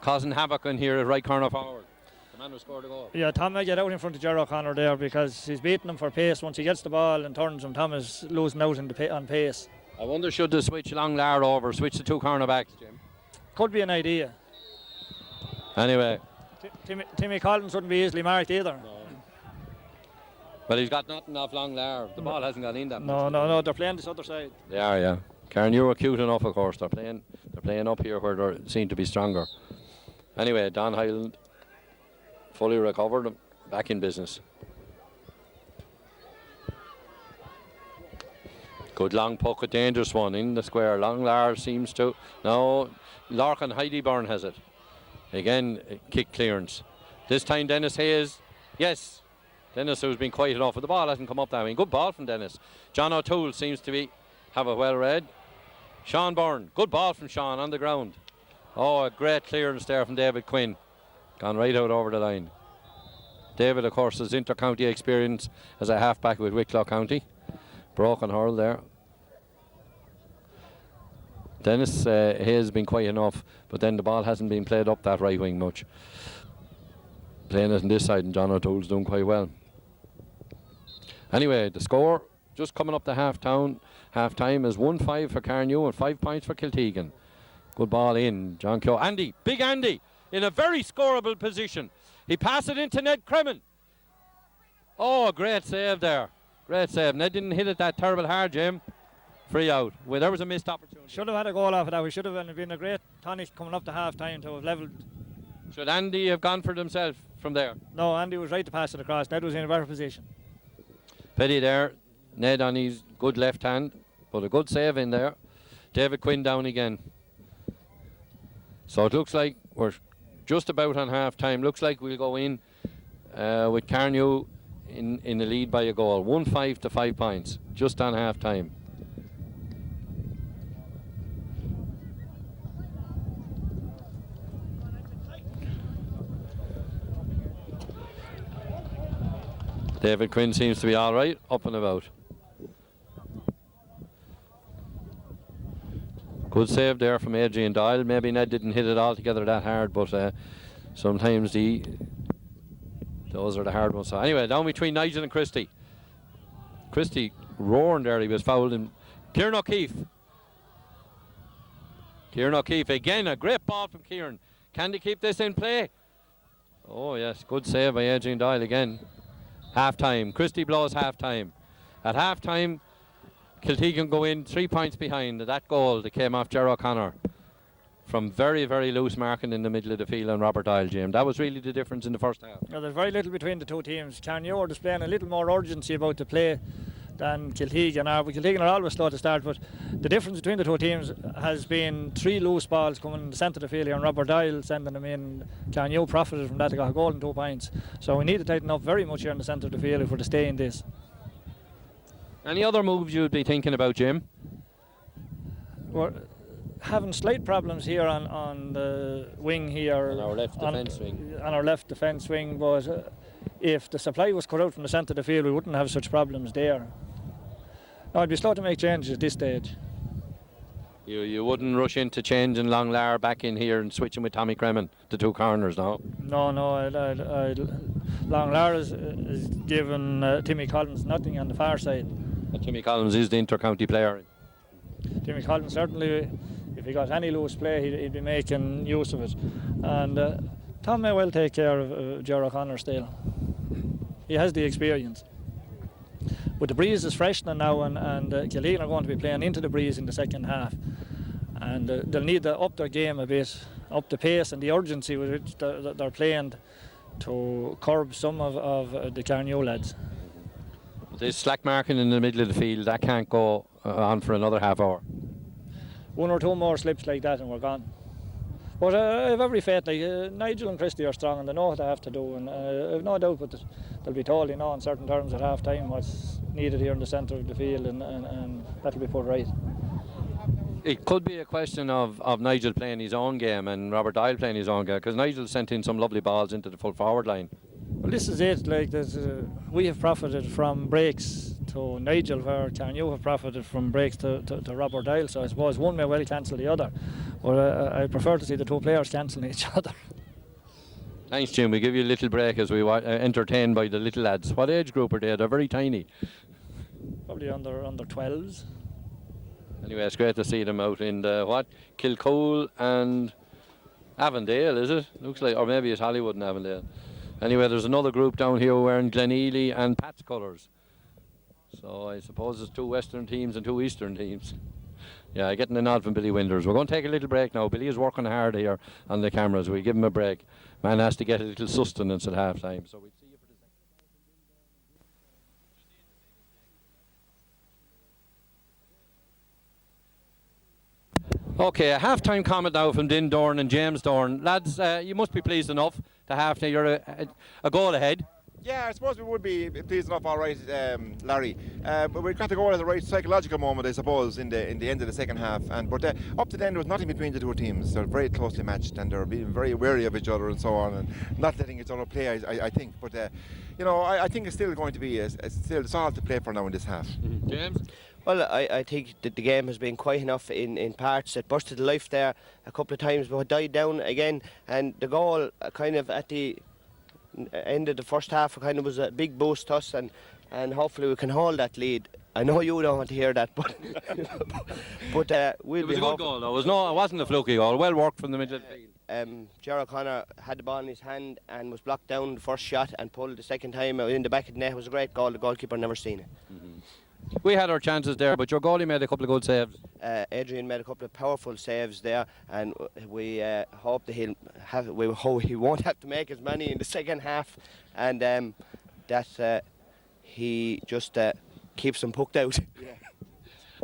causing havoc in here at right corner forward. The man who scored the goal. Yeah, Tom may get out in front of Ger O'Connor there because he's beating him for pace. Once he gets the ball and turns him, Tom is losing out on pace. I wonder should they switch Longlar over, switch the 2 cornerbacks, Jim? Could be an idea. Anyway. Timmy Collins wouldn't be easily marked either. No. But he's got nothing off Longlar. The ball hasn't gone in that much. No, they're playing this other side. They are, yeah. Carnew are cute enough, of course. They're playing up here where they seem to be stronger. Anyway, Don Hyland fully recovered and back in business. Good long puck, a dangerous one in the square. Longlar seems to... No, Larkin Heidiburn has it. Again, kick clearance. This time Dennis Hayes. Yes. Dennis, who's been quiet enough, but the ball hasn't come up that way. Good ball from Dennis. John O'Toole seems to have it well read. Sean Byrne, good ball from Sean on the ground. Oh, a great clearance there from David Quinn. Gone right out over the line. David, of course, has inter-county experience as a half-back with Wicklow County. Broken hurl there. Dennis has been quiet enough, but then the ball hasn't been played up that right wing much. Playing it on this side, and John O'Toole's doing quite well. Anyway, the score just coming up to half-time is 1-5 for Carnew and 5 points for Kiltegan. Good ball in. John Keogh. Andy, big Andy, in a very scoreable position. He passed it into Ned Cremin. Oh, great save there. Great save. Ned didn't hit it that terrible hard, Jim. Free out. Well, there was a missed opportunity. Should have had a goal off of that. We should have been a great tonic coming up to half-time to have levelled. Should Andy have gone for himself from there? No, Andy was right to pass it across. Ned was in a better position. Pity there. Ned on his good left hand. But a good save in there. David Quinn down again. So it looks like we're just about on half-time. Looks like we'll go in with Carnew in the lead by a goal. 1-5 to 5 points. Just on half-time. David Quinn seems to be all right, up and about. Good save there from Adrian Doyle. Maybe Ned didn't hit it altogether that hard, but sometimes those are the hard ones. So anyway, down between Nigel and Christie. Christie roaring there, he was fouled in. Kieran O'Keefe. Kieran O'Keefe again, a great ball from Kieran. Can they keep this in play? Oh yes, good save by Adrian Doyle again. Half-time. Christie blows half-time. At half-time, Kiltegan go in 3 points behind. That goal that came off Ger O'Connor from very, very loose marking in the middle of the field on Robert Doyle, Jim. That was really the difference in the first half. Yeah, there's very little between the two teams. Carnew are displaying a little more urgency about the play than Kiltegan are. But Kiltegan are always slow to start, but the difference between the two teams has been 3 loose balls coming in the centre of the field here, and Robert Doyle sending them in. Carnew profited from that. They got a goal and 2 points. So we need to tighten up very much here in the centre of the field if we're to stay in this. Any other moves you'd be thinking about, Jim? We're having slight problems here on the wing here. On our left defence wing. On our left defence wing, but if the supply was cut out from the centre of the field, we wouldn't have such problems there. No, I'd be slow to make changes at this stage. You wouldn't rush into changing Longlar back in here and switching with Tommy Cremin, the two corners, no? No, Longlar is giving Timmy Collins nothing on the far side. And Timmy Collins is the inter-county player. Timmy Collins certainly, if he got any loose play, he'd be making use of it. And Tom may well take care of Ger O'Connor still. He has the experience. But the breeze is freshening now, and Kiltegan are going to be playing into the breeze in the second half. And they'll need to up their game a bit, up the pace and the urgency with which they're playing to curb some of the Carnew lads. There's slack marking in the middle of the field. That can't go on for another half hour. One or two more slips like that and we're gone. But I have every faith. Nigel and Christy are strong and they know what they have to do. And I've no doubt that they'll be told, in certain terms at half time what's needed here in the centre of the field, and that'll be put right. It could be a question of Nigel playing his own game and Robert Doyle playing his own game, because Nigel sent in some lovely balls into the full forward line. Well, this is it. We have profited from breaks to Nigel, where Carnew have profited from breaks to Robert Doyle. So I suppose one may well cancel the other. But I prefer to see the two players cancelling each other. Thanks, Jim. We give you a little break as we entertained by the little lads. What age group are they? They're very tiny. Probably under 12s. Anyway, it's great to see them out in the Kilcool and Avondale, is it? Looks like, or maybe it's Hollywood and Avondale. Anyway, there's another group down here wearing Glenealy and Pat's colours. So I suppose it's two Western teams and two Eastern teams. Yeah, getting a nod from Billy Winders. We're going to take a little break now. Billy is working hard here on the cameras. We give him a break. Man has to get a little sustenance at half time. So we'll see you for the second. Okay, a half-time comment now from Din Dorn and James Dorn. Lads, you must be pleased enough to have to. You're a goal ahead. Yeah, I suppose we would be pleased enough, all right, Larry. But we got to go at the right psychological moment, I suppose, in the end of the second half. But up to then, there was nothing between the two teams. They're very closely matched, and they're being very wary of each other and so on, and not letting each other play. I think. But I think it's still going to be still solid to play for now in this half. Mm-hmm. James. Well, I think that the game has been quiet enough in parts. It busted to life there a couple of times, but it died down again. And the goal, kind of at the end of the first half, kind of was a big boost to us, and hopefully we can hold that lead. I know you don't want to hear that, but we'll it was a good goal, though. It wasn't a fluky goal. Well worked from the middle of the field. Ger O'Connor had the ball in his hand and was blocked down the first shot and pulled the second time in the back of the net. It was a great goal. The goalkeeper never seen it. Mm-hmm. We had our chances there, but your goalie made a couple of good saves. Adrian made a couple of powerful saves there, and we hope that he won't have to make as many in the second half, and that he just keeps them pucked out. Yeah.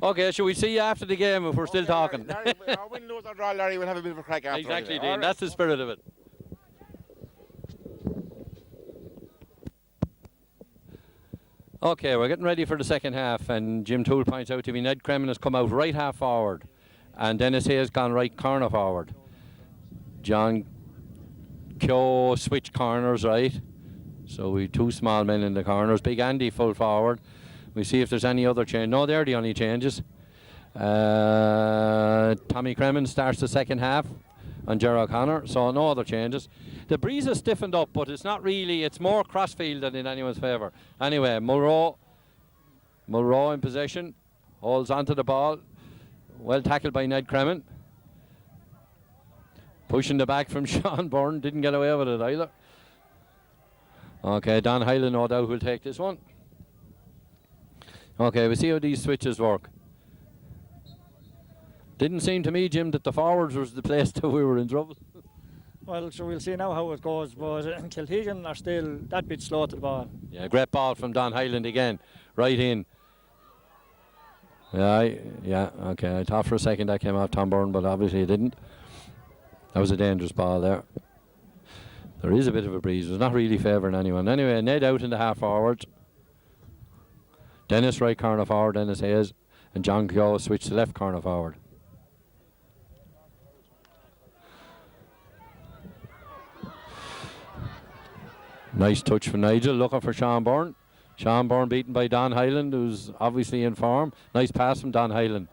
Okay, shall we see you after the game if we're still talking? Larry, win, lose or draw, Larry, we'll have a bit of a crack after. Exactly, anyway. Dean. Right. That's the spirit of it. Okay, we're getting ready for the second half, and Jim Toole points out to me Ned Cremin has come out right half forward, and Dennis Hayes gone right corner forward. John Keogh switched corners, right? So we two small men in the corners. Big Andy full forward. We see if there's any other change. No, they're the only changes. Tommy Cremin starts the second half on Ger O'Connor, so no other changes. The breeze has stiffened up, but it's not really, it's more crossfield than in anyone's favour. Anyway, Mulrow in possession, holds onto the ball, well tackled by Ned Cremin. Pushing the back from Sean Byrne, didn't get away with it either. Okay, Don Hyland no doubt will take this one. Okay, we see how these switches work. Didn't seem to me, Jim, that the forwards was the place that we were in trouble. Well, so we'll see now how it goes, but Kiltegan are still that bit slow to the ball. Yeah, great ball from Don Hyland again, right in. Yeah, okay, I thought for a second that came off Tom Byrne, but obviously it didn't. That was a dangerous ball there. There is a bit of a breeze, it's not really favouring anyone. Anyway, Ned out in the half forwards. Dennis right corner forward, Dennis Hayes, and John Keogh switched to left corner forward. Nice touch from Nigel, looking for Sean Byrne. Sean Byrne beaten by Don Hyland, who's obviously in form. Nice pass from Don Hyland.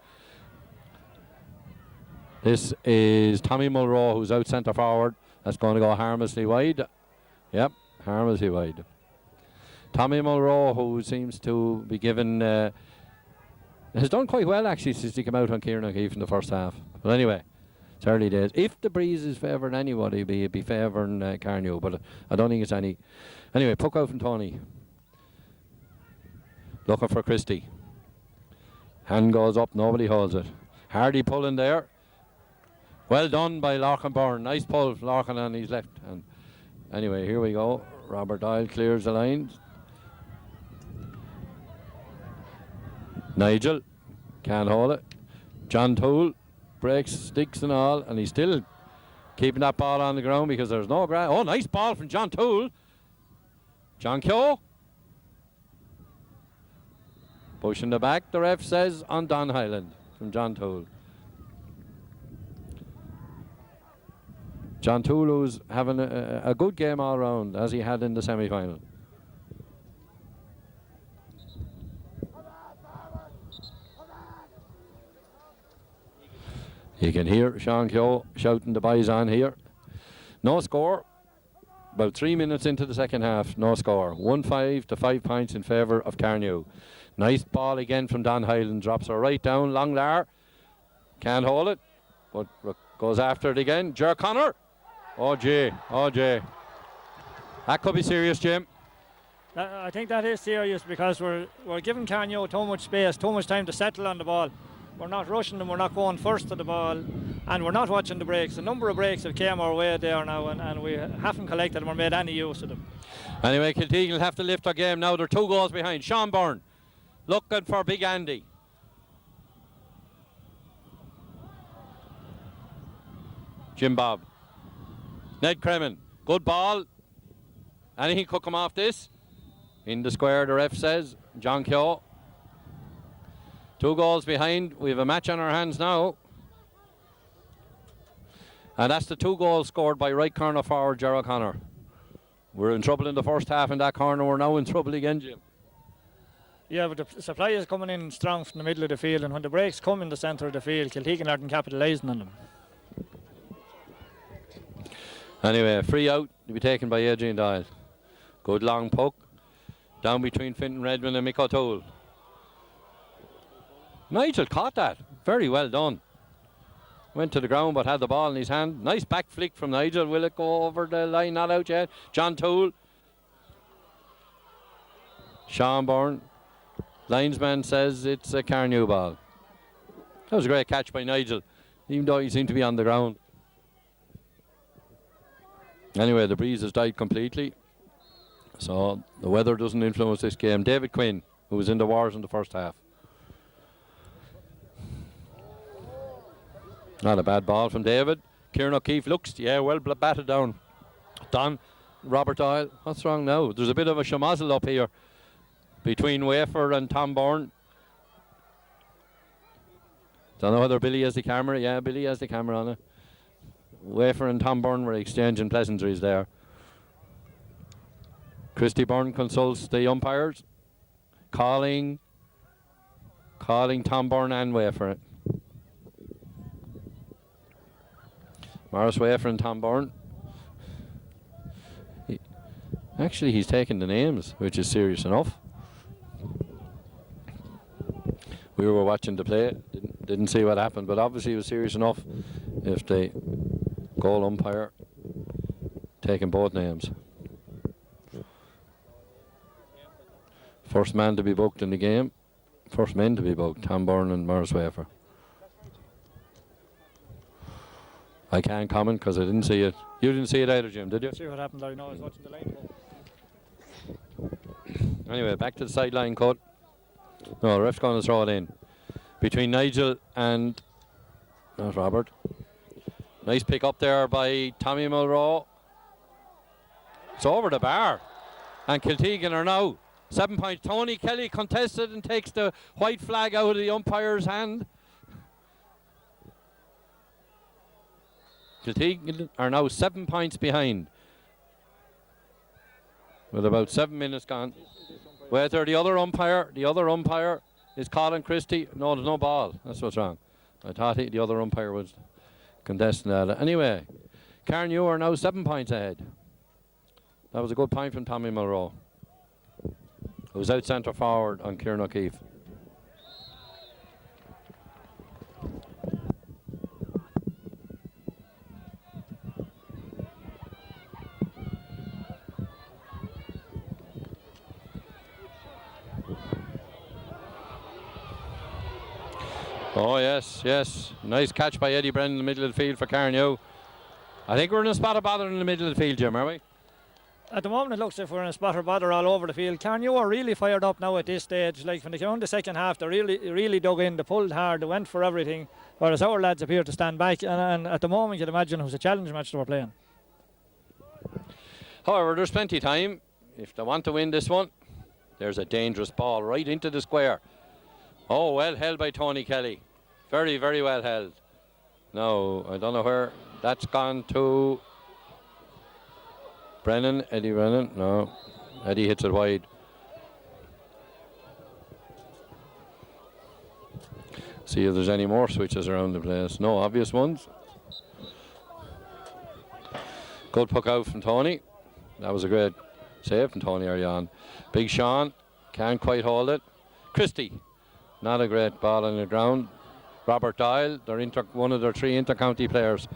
This is Tommy Mulrow, who's out centre forward. That's going to go harmlessly wide. Yep, harmlessly wide. Tommy Mulrow, who seems to be given, has done quite well actually since he came out on Kieran O'Keefe in the first half. But anyway, it's early days. If the breeze is favouring anybody, it'd be favouring Carnew, but I don't think it's any. Anyway, puck out from Tony. Looking for Christie. Hand goes up, nobody holds it. Hardy pulling there. Well done by Larkin Byrne. Nice pull, Larkin on his left hand. Anyway, here we go. Robert Doyle clears the lines. Nigel can't hold it. John Toole breaks sticks and all, and he's still keeping that ball on the ground because there's no grass. Oh, nice ball from John Toole. John Keogh. Pushing the back, the ref says, on Don Highland from John Toole. John Toole, who's having a good game all round, as he had in the semi-final. You can hear Sean Keogh shouting the boys on here. No score. About 3 minutes into the second half, no score. 1-5 to 5 points in favour of Carnew. Nice ball again from Don Highland. Drops her right down. Longlar can't hold it, but goes after it again. Ger Connor. Oh, Jay. That could be serious, Jim. I think that is serious because we're giving Carnew too much space, too much time to settle on the ball. We're not rushing them, we're not going first to the ball, and we're not watching the breaks. A number of breaks have came our way there now, and we haven't collected them or made any use of them. Anyway, Kiltegan will have to lift their game now. They're 2 goals behind. Sean Byrne looking for Big Andy. Jim Bob. Ned Kremen. Good ball. Anything could come off this. In the square, the ref says. John Keogh. 2 goals behind. We have a match on our hands now. And that's the 2 goals scored by right corner forward Ger O'Connor. We're in trouble in the first half in that corner. We're now in trouble again, Jim. Yeah, but the supply is coming in strong from the middle of the field, and when the breaks come in the centre of the field, Kiltegan aren't capitalising on them. Anyway, free out to be taken by Adrian Doyle. Good long puck. Down between Fintan Redmond and Mick O'Toole. Nigel caught that. Very well done. Went to the ground but had the ball in his hand. Nice back flick from Nigel. Will it go over the line? Not out yet. John Toole. Sean Byrne. Linesman says it's a Carnew ball. That was a great catch by Nigel, even though he seemed to be on the ground. Anyway, the breeze has died completely, so the weather doesn't influence this game. David Quinn, who was in the wars in the first half. Not a bad ball from David. Kieran O'Keefe looks, well batted down. Don, Robert Doyle, what's wrong now? There's a bit of a schmozzle up here between Wafer and Tom Byrne. Don't know whether Billy has the camera. Yeah, Billy has the camera on it. Wafer and Tom Byrne were exchanging pleasantries there. Christy Byrne consults the umpires, calling Tom Byrne and Wafer. Morris Wafer and Tom Byrne. Actually, he's taken the names, which is serious enough. We were watching the play, didn't see what happened, but obviously it was serious enough if the goal umpire taking both names. First man to be booked in the game, first men to be booked, Tom Byrne and Morris Wafer. I can't comment because I didn't see it. You didn't see it either, Jim, did you? See what happened, Larry? No, I was watching the line. Anyway, back to the sideline cut. No, the ref's going to throw it in. Between Nigel and not Robert. Nice pick up there by Tommy Mulrow. It's over the bar. And Kiltegan are now 7 points. Tony Kelly contested and takes the white flag out of the umpire's hand. Kiltegan are now 7 points behind, with about 7 minutes gone. Whether the other umpire is Colin Christie. No, there's no ball. That's what's wrong. I thought the other umpire was. contesting that. Anyway, Carnew are now 7 points ahead. That was a good point from Tommy Mulrow, who was out centre forward on Kieran O'Keefe. Oh, yes. Nice catch by Eddie Brennan in the middle of the field for Carnew. I think we're in a spot of bother in the middle of the field, Jim, are we? At the moment, it looks like we're in a spot of bother all over the field. Carnew are really fired up now at this stage. Like when they came on the second half, they really dug in, they pulled hard, they went for everything, whereas our lads appear to stand back. And at the moment, you'd imagine it was a challenge match they were playing. However, there's plenty of time if they want to win this one. There's a dangerous ball right into the square. Oh, well held by Tony Kelly. Very, very well held. No, I don't know where that's gone to. Eddie Brennan. No, Eddie hits it wide. See if there's any more switches around the place. No obvious ones. Good puck out from Tony. That was a great save from Tony early on. Big Sean can't quite hold it. Christie, not a great ball on the ground. Robert Dial, one of their 3 inter-county players.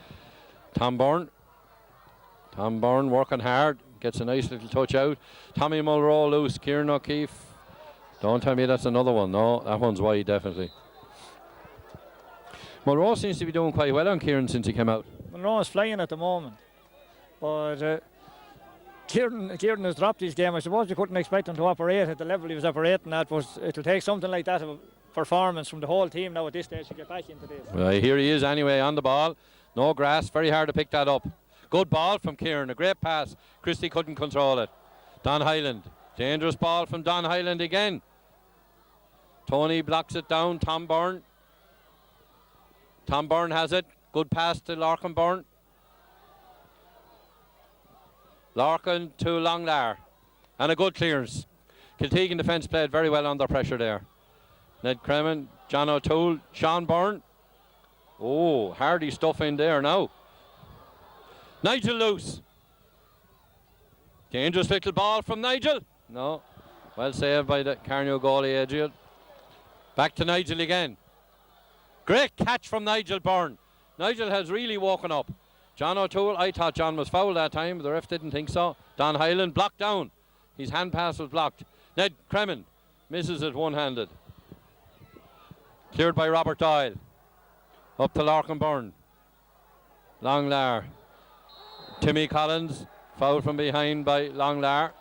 Tom Byrne working hard, gets a nice little touch out. Tommy Mulrow loose, Kieran O'Keefe. Don't tell me that's another one. No, that one's wide, definitely. Mulrow seems to be doing quite well on Kieran since he came out. Mulrow is flying at the moment, but Kieran has dropped his game. I suppose you couldn't expect him to operate at the level he was operating at, but it'll take something like that of a performance from the whole team now at this stage to get back into this. Well, here he is anyway on the ball. No grass, very hard to pick that up. Good ball from Kieran, a great pass. Christie couldn't control it. Don Hyland, dangerous ball from Don Hyland again. Tony blocks it down, Tom Byrne. Tom Byrne has it, good pass to Larkin Byrne. Larkin to Longlar, and a good clearance. Kiltegan defence played very well under pressure there. Ned Cremin, John O'Toole, Sean Byrne. Oh, hardy stuff in there now. Nigel loose. Dangerous little ball from Nigel. No, well saved by the Carnew goalie, Adrian. Back to Nigel again. Great catch from Nigel Byrne. Nigel has really woken up. John O'Toole, I thought John was fouled that time, but the ref didn't think so. Don Hyland blocked down. His hand pass was blocked. Ned Cremin misses it one-handed. Cleared by Robert Doyle. Up to Larkin Byrne. Longlar. Timmy Collins, fouled from behind by Longlar.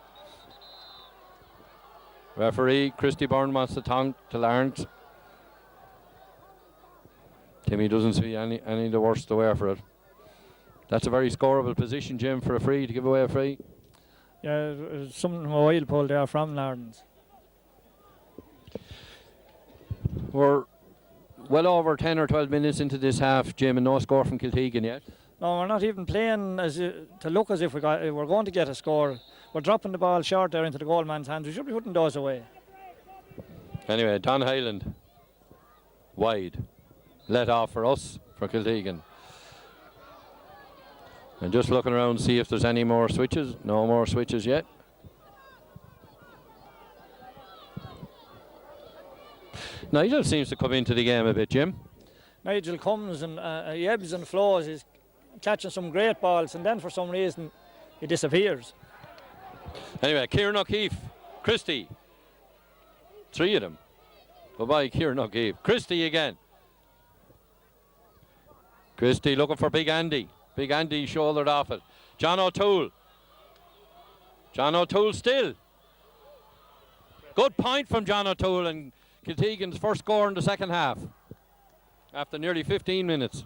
Referee Christy Byrne wants to tongue to Lawrence. Timmy doesn't see any the worse the way for it. That's a very scoreable position, Jim, for a free, to give away a free. Yeah, something a while pull there from Lawrence. We're well over 10 or 12 minutes into this half, Jim, and no score from Kiltegan yet. No, we're not even playing to look as if we're going to get a score. We're dropping the ball short there into the goalman's hands. We should be putting those away. Anyway, Don Hyland, wide. Let off for us, for Kiltegan. And just looking around to see if there's any more switches. No more switches yet. Nigel seems to come into the game a bit, Jim. Nigel comes and he ebbs and flows. He's catching some great balls, and then for some reason he disappears. Anyway, Kieran O'Keefe, Christie. 3 of them. Goodbye, Kieran O'Keefe. Christie again. Christie looking for Big Andy. Big Andy shouldered off it. John O'Toole. John O'Toole still. Good point from John O'Toole, and Kiltegan's first score in the second half after nearly 15 minutes.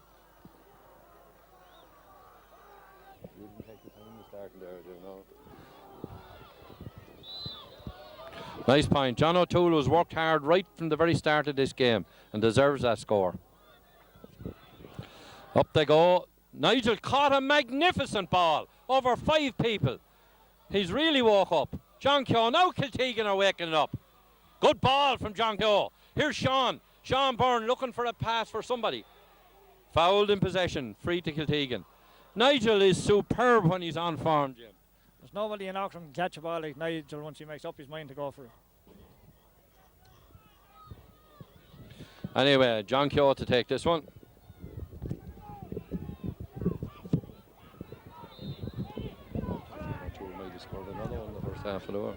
Nice point. John O'Toole has worked hard right from the very start of this game and deserves that score. Up they go. Nigel caught a magnificent ball over 5 people. He's really woke up. John Keogh, now Kiltegan are waking up. Good ball from John Keogh. Here's Sean Byrne looking for a pass for somebody. Fouled in possession, free to Kiltegan. Nigel is superb when he's on form, Jim. There's nobody in Auckland can catch a ball like Nigel once he makes up his mind to go for it. Anyway, John Keogh to take this one. Half of the hour.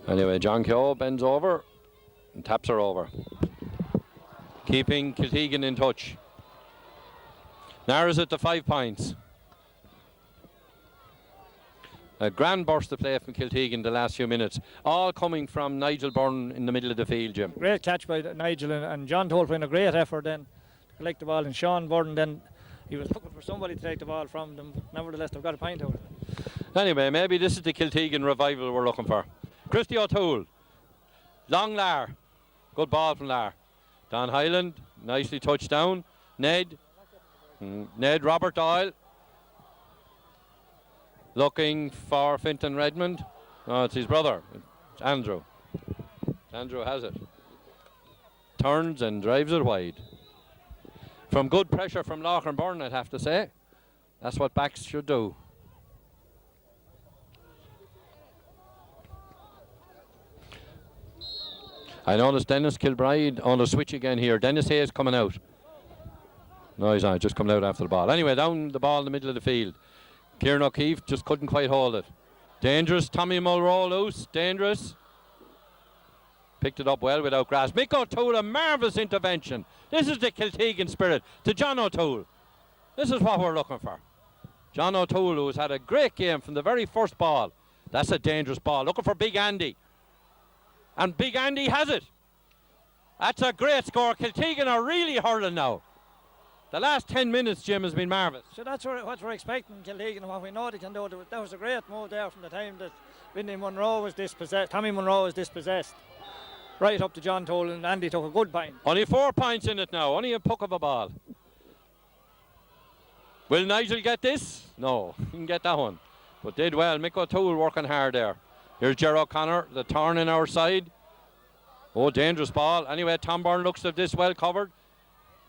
Anyway, John Keogh bends over and taps her over, keeping Kiltegan in touch. Narrows it to 5 points. A grand burst of play from Kiltegan the last few minutes, all coming from Nigel Byrne in the middle of the field, Jim. Great catch by Nigel, and John Toll put in a great effort then to collect the ball, and Sean Byrne then he was looking for somebody to take the ball from them. Nevertheless, they've got a pint out of it. Anyway, maybe this is the Kiltegan revival we're looking for. Christy O'Toole, long Lar, good ball from Lar. Don Hyland, nicely touched down. Ned, Robert Doyle, looking for Fintan Redmond. Oh, it's his brother, it's Andrew. Andrew has it. Turns and drives it wide. From good pressure from Loughlin Byrne, I'd have to say. That's what backs should do. I noticed Dennis Kilbride on the switch again here. Dennis Hayes coming out. No, he's not, just coming out after the ball. Anyway, down the ball in the middle of the field. Kieran O'Keefe just couldn't quite hold it. Dangerous, Tommy Mulrow loose, dangerous. Picked it up well without grass. Mick O'Toole, a marvellous intervention. This is the Kiltegan spirit. To John O'Toole. This is what we're looking for. John O'Toole, who has had a great game from the very first ball. That's a dangerous ball. Looking for Big Andy. And Big Andy has it. That's a great score. Kiltegan are really hurling now. The last 10 minutes, Jim, has been marvellous. So that's what we're expecting Kiltegan, and what we know they can do. That was a great move there from the time that Tommy Munro was dispossessed. Right up to John Toll, and Andy took a good pint. Only 4 points in it now. Only a puck of a ball. Will Nigel get this? No, he can get that one. But did well. Mick O'Toole working hard there. Here's Ger O'Connor, the turn in our side. Oh, dangerous ball. Anyway, Tom Byrne looks at this well covered.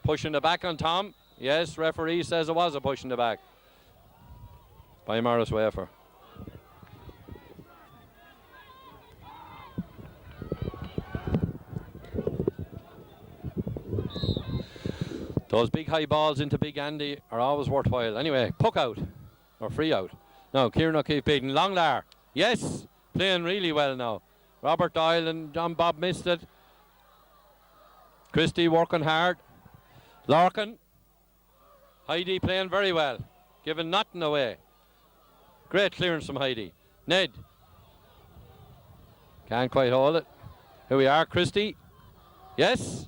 Pushing the back on Tom. Yes, referee says it was a push in the back by Morris Wafer. Those big high balls into Big Andy are always worthwhile. Anyway, puck out or free out. Now Kieran O'Keefe beaten. Longlar. Yes, playing really well now. Robert Doyle and John Bob missed it. Christie working hard. Larkin. Heidi playing very well. Giving nothing away. Great clearance from Heidi. Ned. Can't quite hold it. Here we are, Christie. Yes.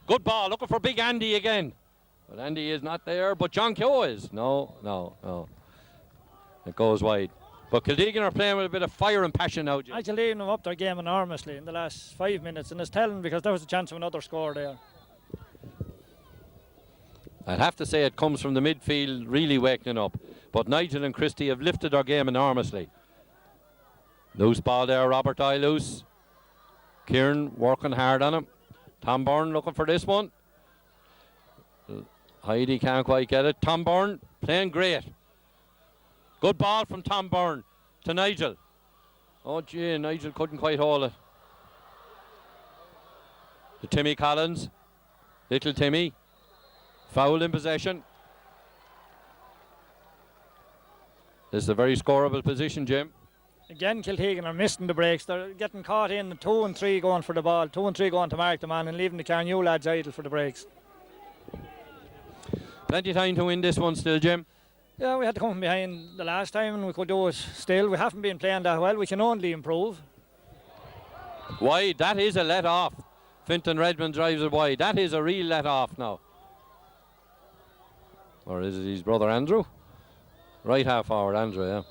Good ball. Looking for Big Andy again. But Andy is not there. But John Keogh is. No. It goes wide. But Kiltegan are playing with a bit of fire and passion now, Jim. Kiltegan have upped their game enormously in the last 5 minutes, and it's telling because there was a chance of another score there. I'd have to say it comes from the midfield really waking up. But Nigel and Christie have lifted their game enormously. Loose ball there, Robert Doyle loose. Kieran working hard on him. Tom Byrne looking for this one. Heidi can't quite get it. Tom Byrne playing great. Good ball from Tom Byrne to Nigel. Oh gee, Nigel couldn't quite hold it. To Timmy Collins. Little Timmy. Foul in possession. This is a very scoreable position, Jim. Again, Kiltegan are missing the breaks. They're getting caught in 2 and 3 going for the ball, 2 and 3 going to mark the man, and leaving the Carnew lads idle for the breaks. Plenty of time to win this one still, Jim. Yeah, we had to come from behind the last time and we could do it still. We haven't been playing that well. We can only improve. Wide, that is a let off. Fintan Redmond drives it wide. That is a real let off now. Or is it his brother Andrew? Right half forward, Andrew, yeah.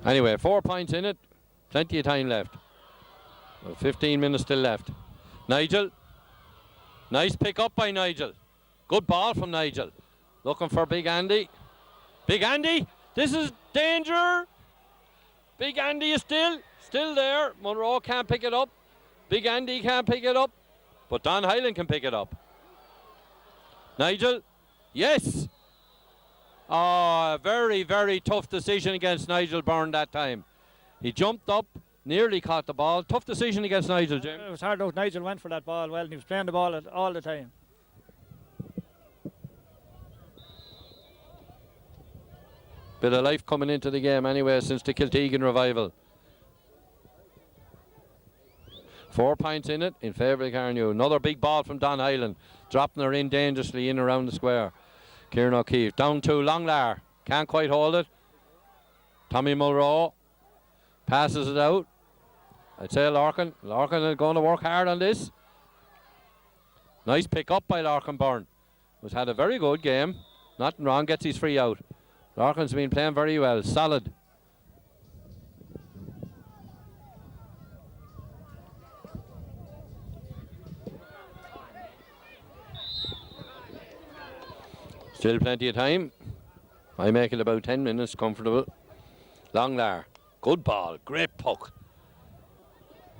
Anyway, 4 points in it. Plenty of time left. Well, 15 minutes still left. Nigel. Nice pick up by Nigel. Good ball from Nigel. Looking for Big Andy. Big Andy. This is danger. Big Andy is still there. Munro can't pick it up. Big Andy can't pick it up. But Don Hyland can pick it up. Nigel, yes. Oh, very, very tough decision against Nigel Byrne that time. He jumped up, nearly caught the ball. Tough decision against Nigel, Jim. It was hard out. Nigel went for that ball well, and he was playing the ball all the time. Bit of life coming into the game anyway since the Kiltegan revival. 4 points in it in favour of Carnew. Another big ball from Don Hyland, dropping her in dangerously in around the square. Kieran O'Keefe down to Longlar, can't quite hold it. Tommy Mulrow passes it out. I'd say Larkin is going to work hard on this. Nice pick up by Larkin Byrne, who's had a very good game. Nothing wrong, gets his free out. Larkin's been playing very well, solid. Still plenty of time. I make it about 10 minutes, comfortable. Longlar, good ball, great puck.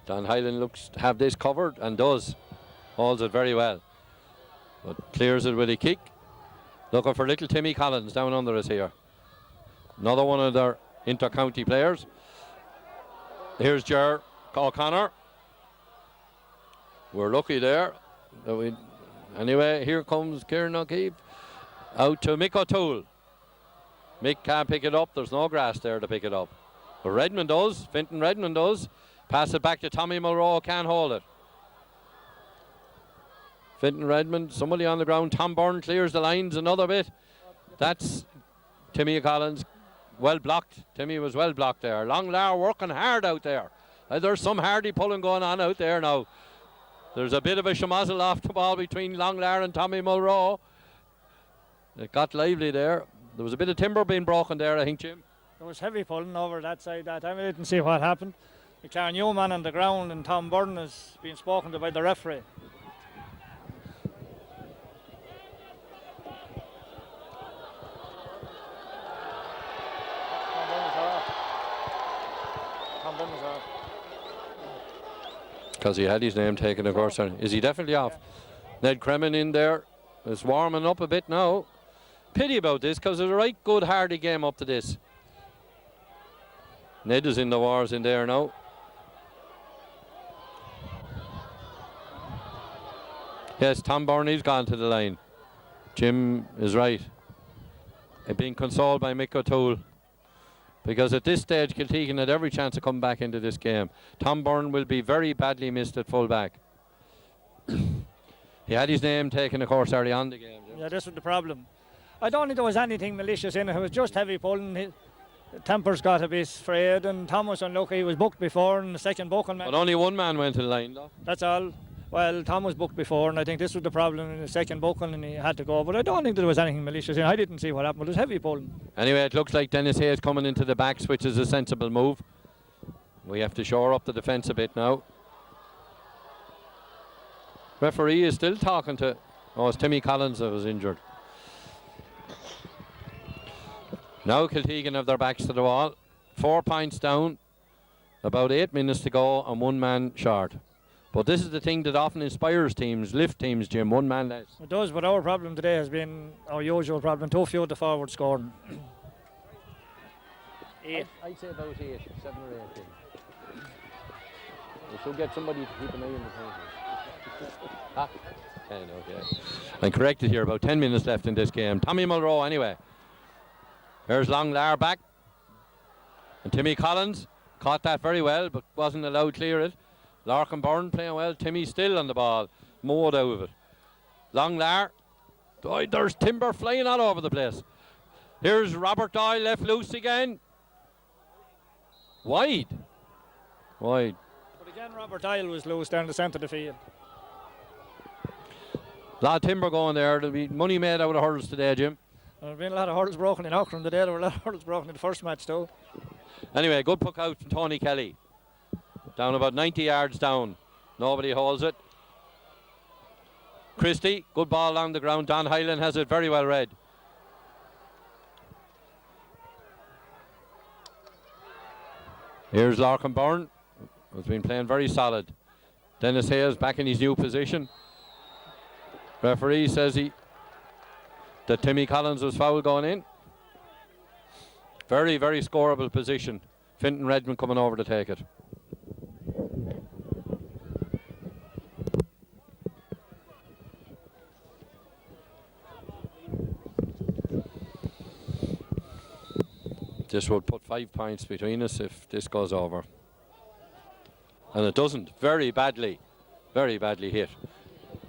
Don Hyland looks to have this covered and does. Holds it very well. But clears it with a kick. Looking for little Timmy Collins down under us here. Another one of their inter-county players. Here's Ger O'Connor. We're lucky there. Anyway, here comes Kieran O'Keefe. Out to Mick O'Toole. Mick can't pick it up. There's no grass there to pick it up. But Redmond does. Finton Redmond does. Pass it back to Tommy Mulrow. Can't hold it. Finton Redmond. Somebody on the ground. Tom Byrne clears the lines another bit. That's Timmy Collins. Well blocked. Timmy was well blocked there. Longlar working hard out there. There's some hardy pulling going on out there now. There's a bit of a schmozzle off the ball between Longlar and Tommy Mulrow. It got lively there. There was a bit of timber being broken there, I think, Jim. There was heavy pulling over that side that time. I didn't see what happened. The Carnew man on the ground, and Tom Byrne has been spoken to by the referee. Tom Byrne was off. Because he had his name taken, of course. Is he definitely off? Ned Kremen in there. It's warming up a bit now. Pity about this, because it was a right good hardy game up to this. Ned is in the wars in there now. Yes, Tom Byrne is gone to the line. Jim is right. Being consoled by Mick O'Toole. Because at this stage, Kiltegan had every chance of coming back into this game. Tom Byrne will be very badly missed at full back. He had his name taken, of course, early on the game. Jim. Yeah, this was the problem. I don't think there was anything malicious in it. It was just heavy pulling. Tempers got a bit frayed, and Tom was unlucky. He was booked before, and the second booking man. But only one man went to the line, though. That's all. Well, Tom was booked before, and I think this was the problem in the second booking, and he had to go. But I don't think there was anything malicious in it. I didn't see what happened, but it was heavy pulling. Anyway, it looks like Dennis Hayes coming into the backs, which is a sensible move. We have to shore up the defence a bit now. Referee is still talking to... Oh, it's Timmy Collins that was injured. Now Kiltegan have their backs to the wall. 4 points down. About 8 minutes to go and one man short. But this is the thing that often inspires teams, lift teams, Jim. One man less. It does, but our problem today has been our usual problem. Too few of the forward scoring. 8. I'd say about 8, 7 or 8. We should get somebody to keep an eye on the time. I'm corrected here. About 10 minutes left in this game. Tommy Mulrow anyway. Here's Longlar back. And Timmy Collins caught that very well, but wasn't allowed to clear it. Larkin Byrne playing well. Timmy still on the ball. Mowed out of it. Longlar. Oh, there's timber flying all over the place. Here's Robert Doyle left loose again. Wide. But again, Robert Doyle was loose down the centre of the field. A lot of timber going there. There'll be money made out of hurls today, Jim. There have been a lot of hurdles broken in Auckland today. There were a lot of hurdles broken in the first match too. Anyway, good puck out from Tony Kelly. Down about 90 yards down. Nobody holds it. Christie, good ball along the ground. Don Hyland has it very well read. Here's Larkin Byrne, who's been playing very solid. Dennis Hayes back in his new position. Referee says that Timmy Collins was foul going in. Very, very scoreable position. Fintan Redmond coming over to take it. This would put 5 points between us if this goes over. And it doesn't. Very badly hit.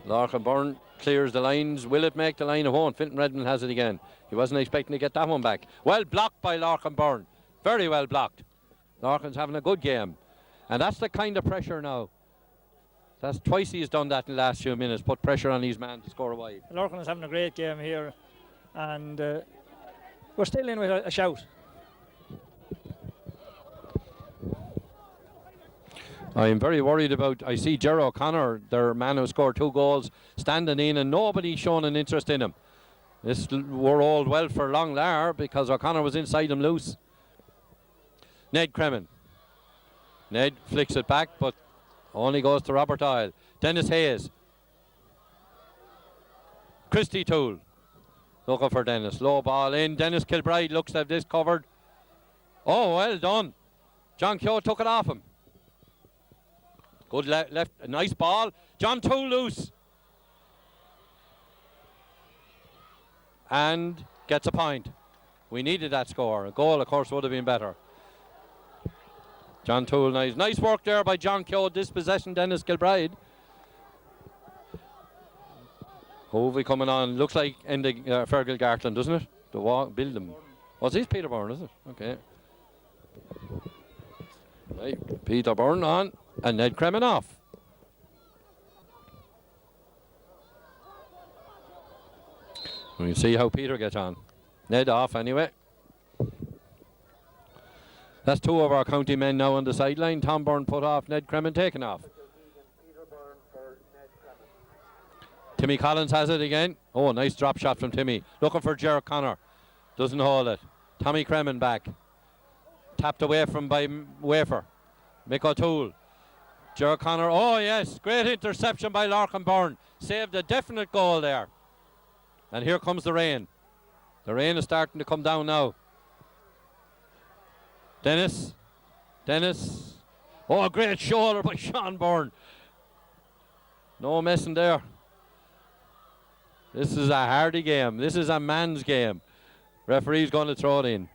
Larkin Byrne clears the lines. Will it make the line? It won't. Fintan Redmond has it again. He wasn't expecting to get that one back. Well blocked by Larkin Byrne. Very well blocked. Larkin's having a good game. And that's the kind of pressure now. That's twice he's done that in the last few minutes. Put pressure on his man to score a wide. Larkin is having a great game here. And we're still in with a shout. I'm very worried about, I see Gerard O'Connor, their man who scored 2 goals, standing in and nobody showing an interest in him. This were all well for Long Lar because O'Connor was inside him loose. Ned Cremin. Ned flicks it back but only goes to Robert Doyle. Dennis Hayes. Christy Toole. Looking for Dennis. Low ball in. Dennis Kilbride looks to have this covered. Oh, well done. John Keogh took it off him. Good left, a nice ball. John Toole loose. And gets a point. We needed that score. A goal, of course, would have been better. John Toole, nice work there by John Keogh, dispossessing Dennis Kilbride. Hovey coming on. Looks like ending Fergal Gartland, doesn't it? The walk, build them. What's this? Peter Byrne, is it? Okay. Right. Peter Byrne on. And Ned Cremin off. We'll see how Peter gets on. Ned off anyway. That's 2 of our county men now on the sideline. Tom Byrne put off, Ned Cremin taken off. Timmy Collins has it again. Oh, nice drop shot from Timmy. Looking for Gerard Connor. Doesn't hold it. Tommy Cremin back. Tapped away from by Wafer. Mick O'Toole. Gerard Connor, oh yes, great interception by Larkin Byrne. Saved a definite goal there. And here comes the rain. The rain is starting to come down now. Dennis. Oh, a great shoulder by Sean Byrne. No messing there. This is a hardy game. This is a man's game. Referee's going to throw it in.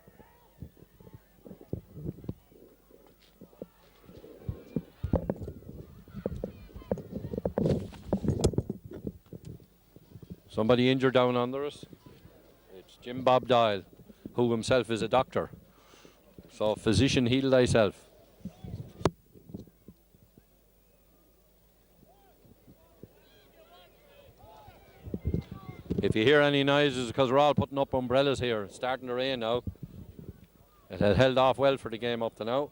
Somebody injured down under us. It's Jim Bob Doyle, who himself is a doctor. So, physician, heal thyself. If you hear any noises, because we're all putting up umbrellas here. It's starting to rain now. It had held off well for the game up to now.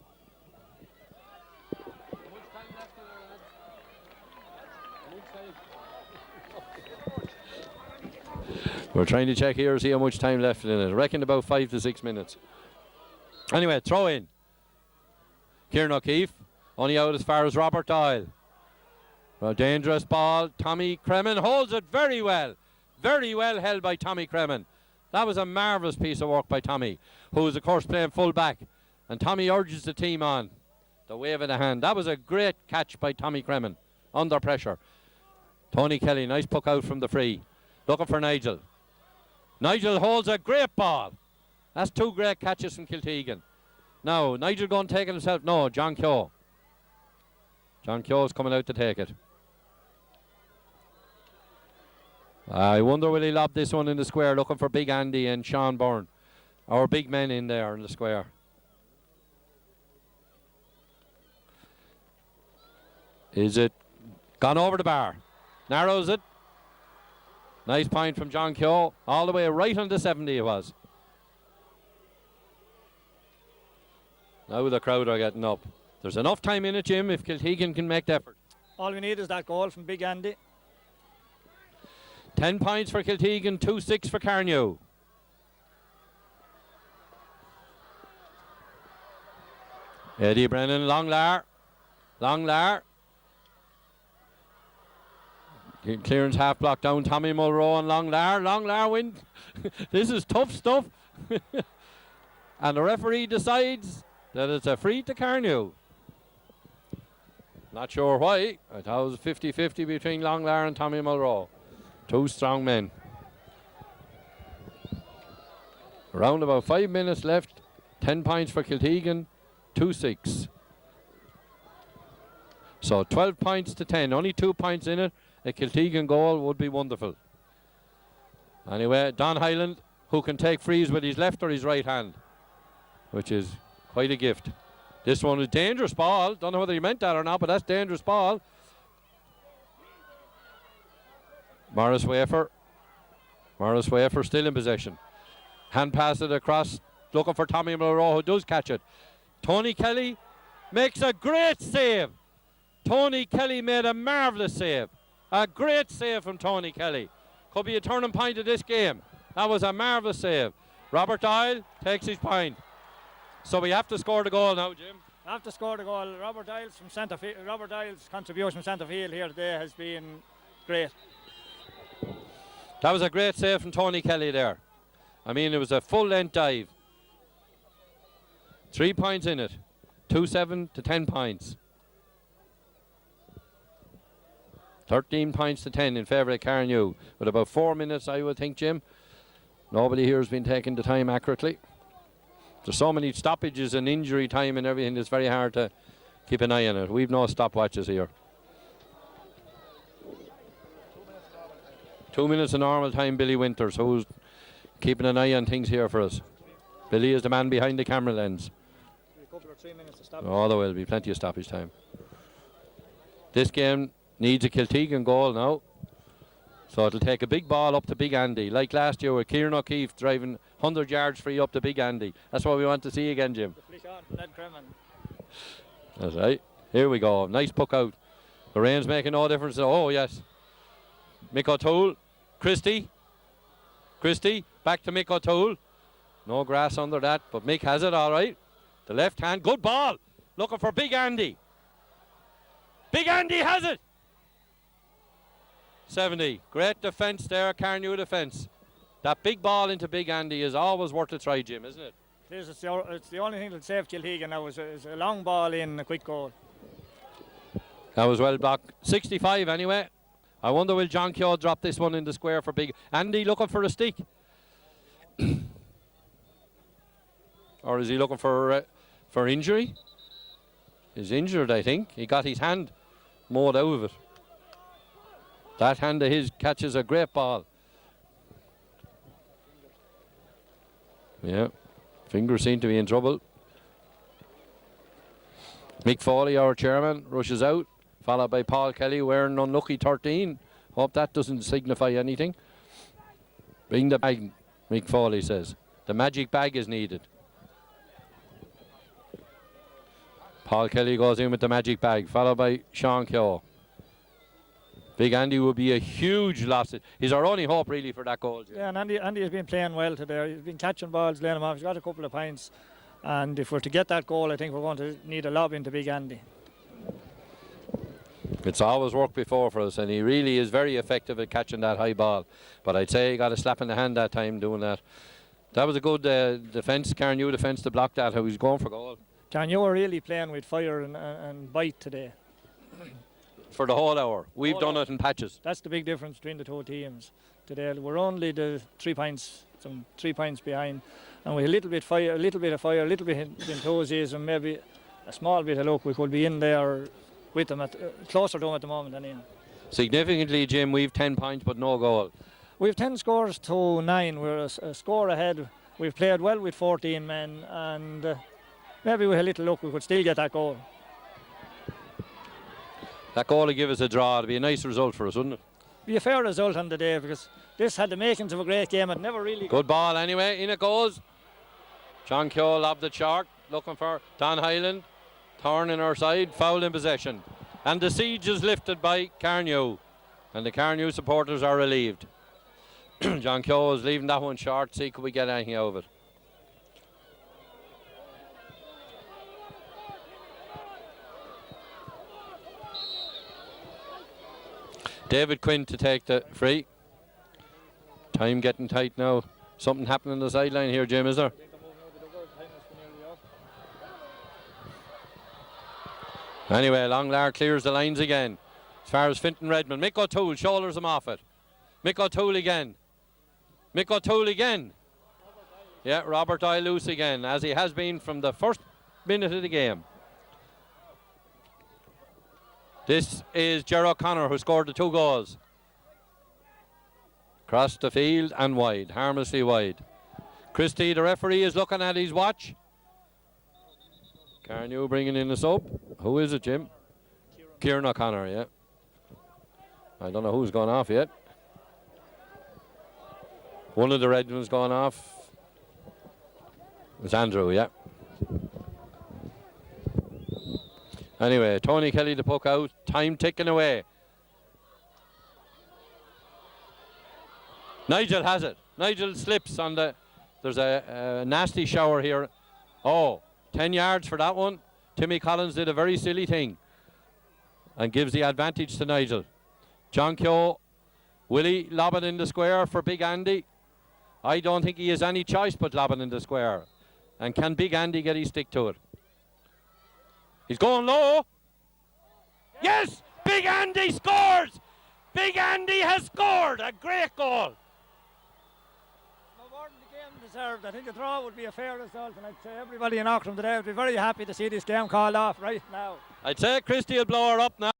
We're trying to check here, see how much time left in it. I reckon about 5 to 6 minutes. Anyway, throw in. Kieran O'Keefe, only out as far as Robert Doyle. A dangerous ball. Tommy Cremin holds it very well. Very well held by Tommy Cremin. That was a marvellous piece of work by Tommy, who is, of course, playing full back. And Tommy urges the team on. The wave of the hand. That was a great catch by Tommy Cremin. Under pressure. Tony Kelly, nice puck out from the free. Looking for Nigel. Nigel holds a great ball. That's 2 great catches from Kiltegan. Now, Nigel going to take it himself. No, John Keogh. John Keogh's coming out to take it. I wonder will he lob this one in the square, looking for Big Andy and Sean Byrne. Our big men in there in the square. Is it gone over the bar? Narrows it. Nice point from John Keogh. All the way right on the 70 it was. Now the crowd are getting up. There's enough time in it, Jim, if Kiltegan can make the effort. All we need is that goal from Big Andy. 10 points for Kiltegan, 2-6 for Carnew. Eddie Brennan, Long Lar. Clearance half block down. Tommy Mulrow and Long win. This is tough stuff. And the referee decides that it's a free to Carnew. Not sure why. I thought it was 50-50 between Longlar and Tommy Mulrow. Two strong men. Around about 5 minutes left. 10 points for Kiltegan. 2-6. So 12 points to 10. Only 2 points in it. A Kiltegan goal would be wonderful. Anyway, Don Hyland, who can take frees with his left or his right hand, which is quite a gift. This one is dangerous ball. Don't know whether he meant that or not, but that's dangerous ball. Morris Wafer still in possession. Hand pass it across, looking for Tommy Mulrow, who does catch it. Tony Kelly makes a great save. Tony Kelly made a marvellous save. A great save from Tony Kelly. Could be a turning point of this game. That was a marvellous save. Robert Doyle takes his point. So we have to score the goal now, Jim. Have to score the goal. Robert Doyle's contribution from centre field here today has been great. That was a great save from Tony Kelly there. I mean, it was a full-length dive. 3 points in it. 2-7 to 10 points. 13 points to 10 in favour of Carnew. With about 4 minutes, I would think, Jim. Nobody here has been taking the time accurately. There's so many stoppages and injury time and everything, it's very hard to keep an eye on it. We've no stopwatches here. 2 minutes of normal time, Billy Winters, who's keeping an eye on things here for us. Billy is the man behind the camera lens. A couple or 3 minutes of stoppage. Oh, there will be plenty of stoppage time. This game needs a Kiltegan goal now. So it'll take a big ball up to Big Andy, like last year with Kieran O'Keefe driving 100 yards free up to Big Andy. That's what we want to see again, Jim. That's right. Here we go. Nice puck out. The rain's making no difference. Oh, yes. Mick O'Toole. Christie, back to Mick O'Toole. No grass under that, but Mick has it all right. The left hand, good ball. Looking for Big Andy. Big Andy has it. 70. Great defence there, Carnew defence. That big ball into Big Andy is always worth a try, Jim, isn't it? It is. It's the only thing that saved Kiltegan now is a long ball in, a quick goal. That was well blocked. 65 anyway. I wonder will John Keogh drop this one in the square for Big Andy looking for a stick? Or is he looking for injury? He's injured, I think. He got his hand mowed out of it. That hand of his catches a great ball. Yeah, fingers seem to be in trouble. Mick Foley, our chairman, rushes out, followed by Paul Kelly wearing unlucky 13. Hope that doesn't signify anything. Bring the bag, Mick Foley says. The magic bag is needed. Paul Kelly goes in with the magic bag, followed by Sean Keogh. Big Andy will be a huge loss. He's our only hope really for that goal. Yeah, and Andy has been playing well today. He's been catching balls, laying them off. He's got a couple of points. And if we're to get that goal, I think we're going to need a lob into Big Andy. It's always worked before for us, and he really is very effective at catching that high ball. But I'd say he got a slap in the hand that time doing that. That was a good defence, Carnew defence to block that. How he's going for goal. Carnew are really playing with fire and bite today. For the whole hour. We've done it in patches. That's the big difference between the two teams today. We're only the 3 points behind, and with a little bit of fire, a little bit of enthusiasm, maybe a small bit of luck, we could be in there with them, closer to them at the moment than in. Significantly, Jim, we've 10 points but no goal. We've 10 scores to 9. We're a score ahead. We've played well with 14 men, and maybe with a little luck we could still get that goal. That goal will give us a draw. It'll be a nice result for us, wouldn't it? Be a fair result on the day, because this had the makings of a great game. It never really. Good ball anyway. In it goes. John Keogh lobbed it short, looking for Don Hyland. Thorn in our side, foul in possession. And the siege is lifted by Carnew. And the Carnew supporters are relieved. John Keogh is leaving that one short. See, could we get anything out of it? David Quinn to take the free. Time getting tight now. Something happening on the sideline here, Jim, is there? Anyway, Longlar clears the lines again. As far as Finton Redmond. Mick O'Toole shoulders him off it. Mick O'Toole again. Mick O'Toole again. Yeah, Robert Doyle loose again, as he has been from the first minute of the game. This is Ger O'Connor, who scored the 2 goals. Across the field and wide, harmlessly wide. Christie, the referee, is looking at his watch. Carnew bringing in the sub. Who is it, Jim? Kieran O'Connor, yeah. I don't know who's gone off yet. One of the red ones gone off. It's Andrew, yeah. Anyway, Tony Kelly the puck out. Time ticking away. Nigel has it. Nigel slips on the... There's a nasty shower here. Oh, 10 yards for that one. Timmy Collins did a very silly thing and gives the advantage to Nigel. John Keogh, Willie lobbing in the square for Big Andy. I don't think he has any choice but lobbing in the square. And can Big Andy get his stick to it? He's going low. Yes! Big Andy scores! Big Andy has scored! A great goal! No more than the game deserved. I think a draw would be a fair result, and I'd say everybody in Auckland today would be very happy to see this game called off right now. I'd say Christie will blow her up now.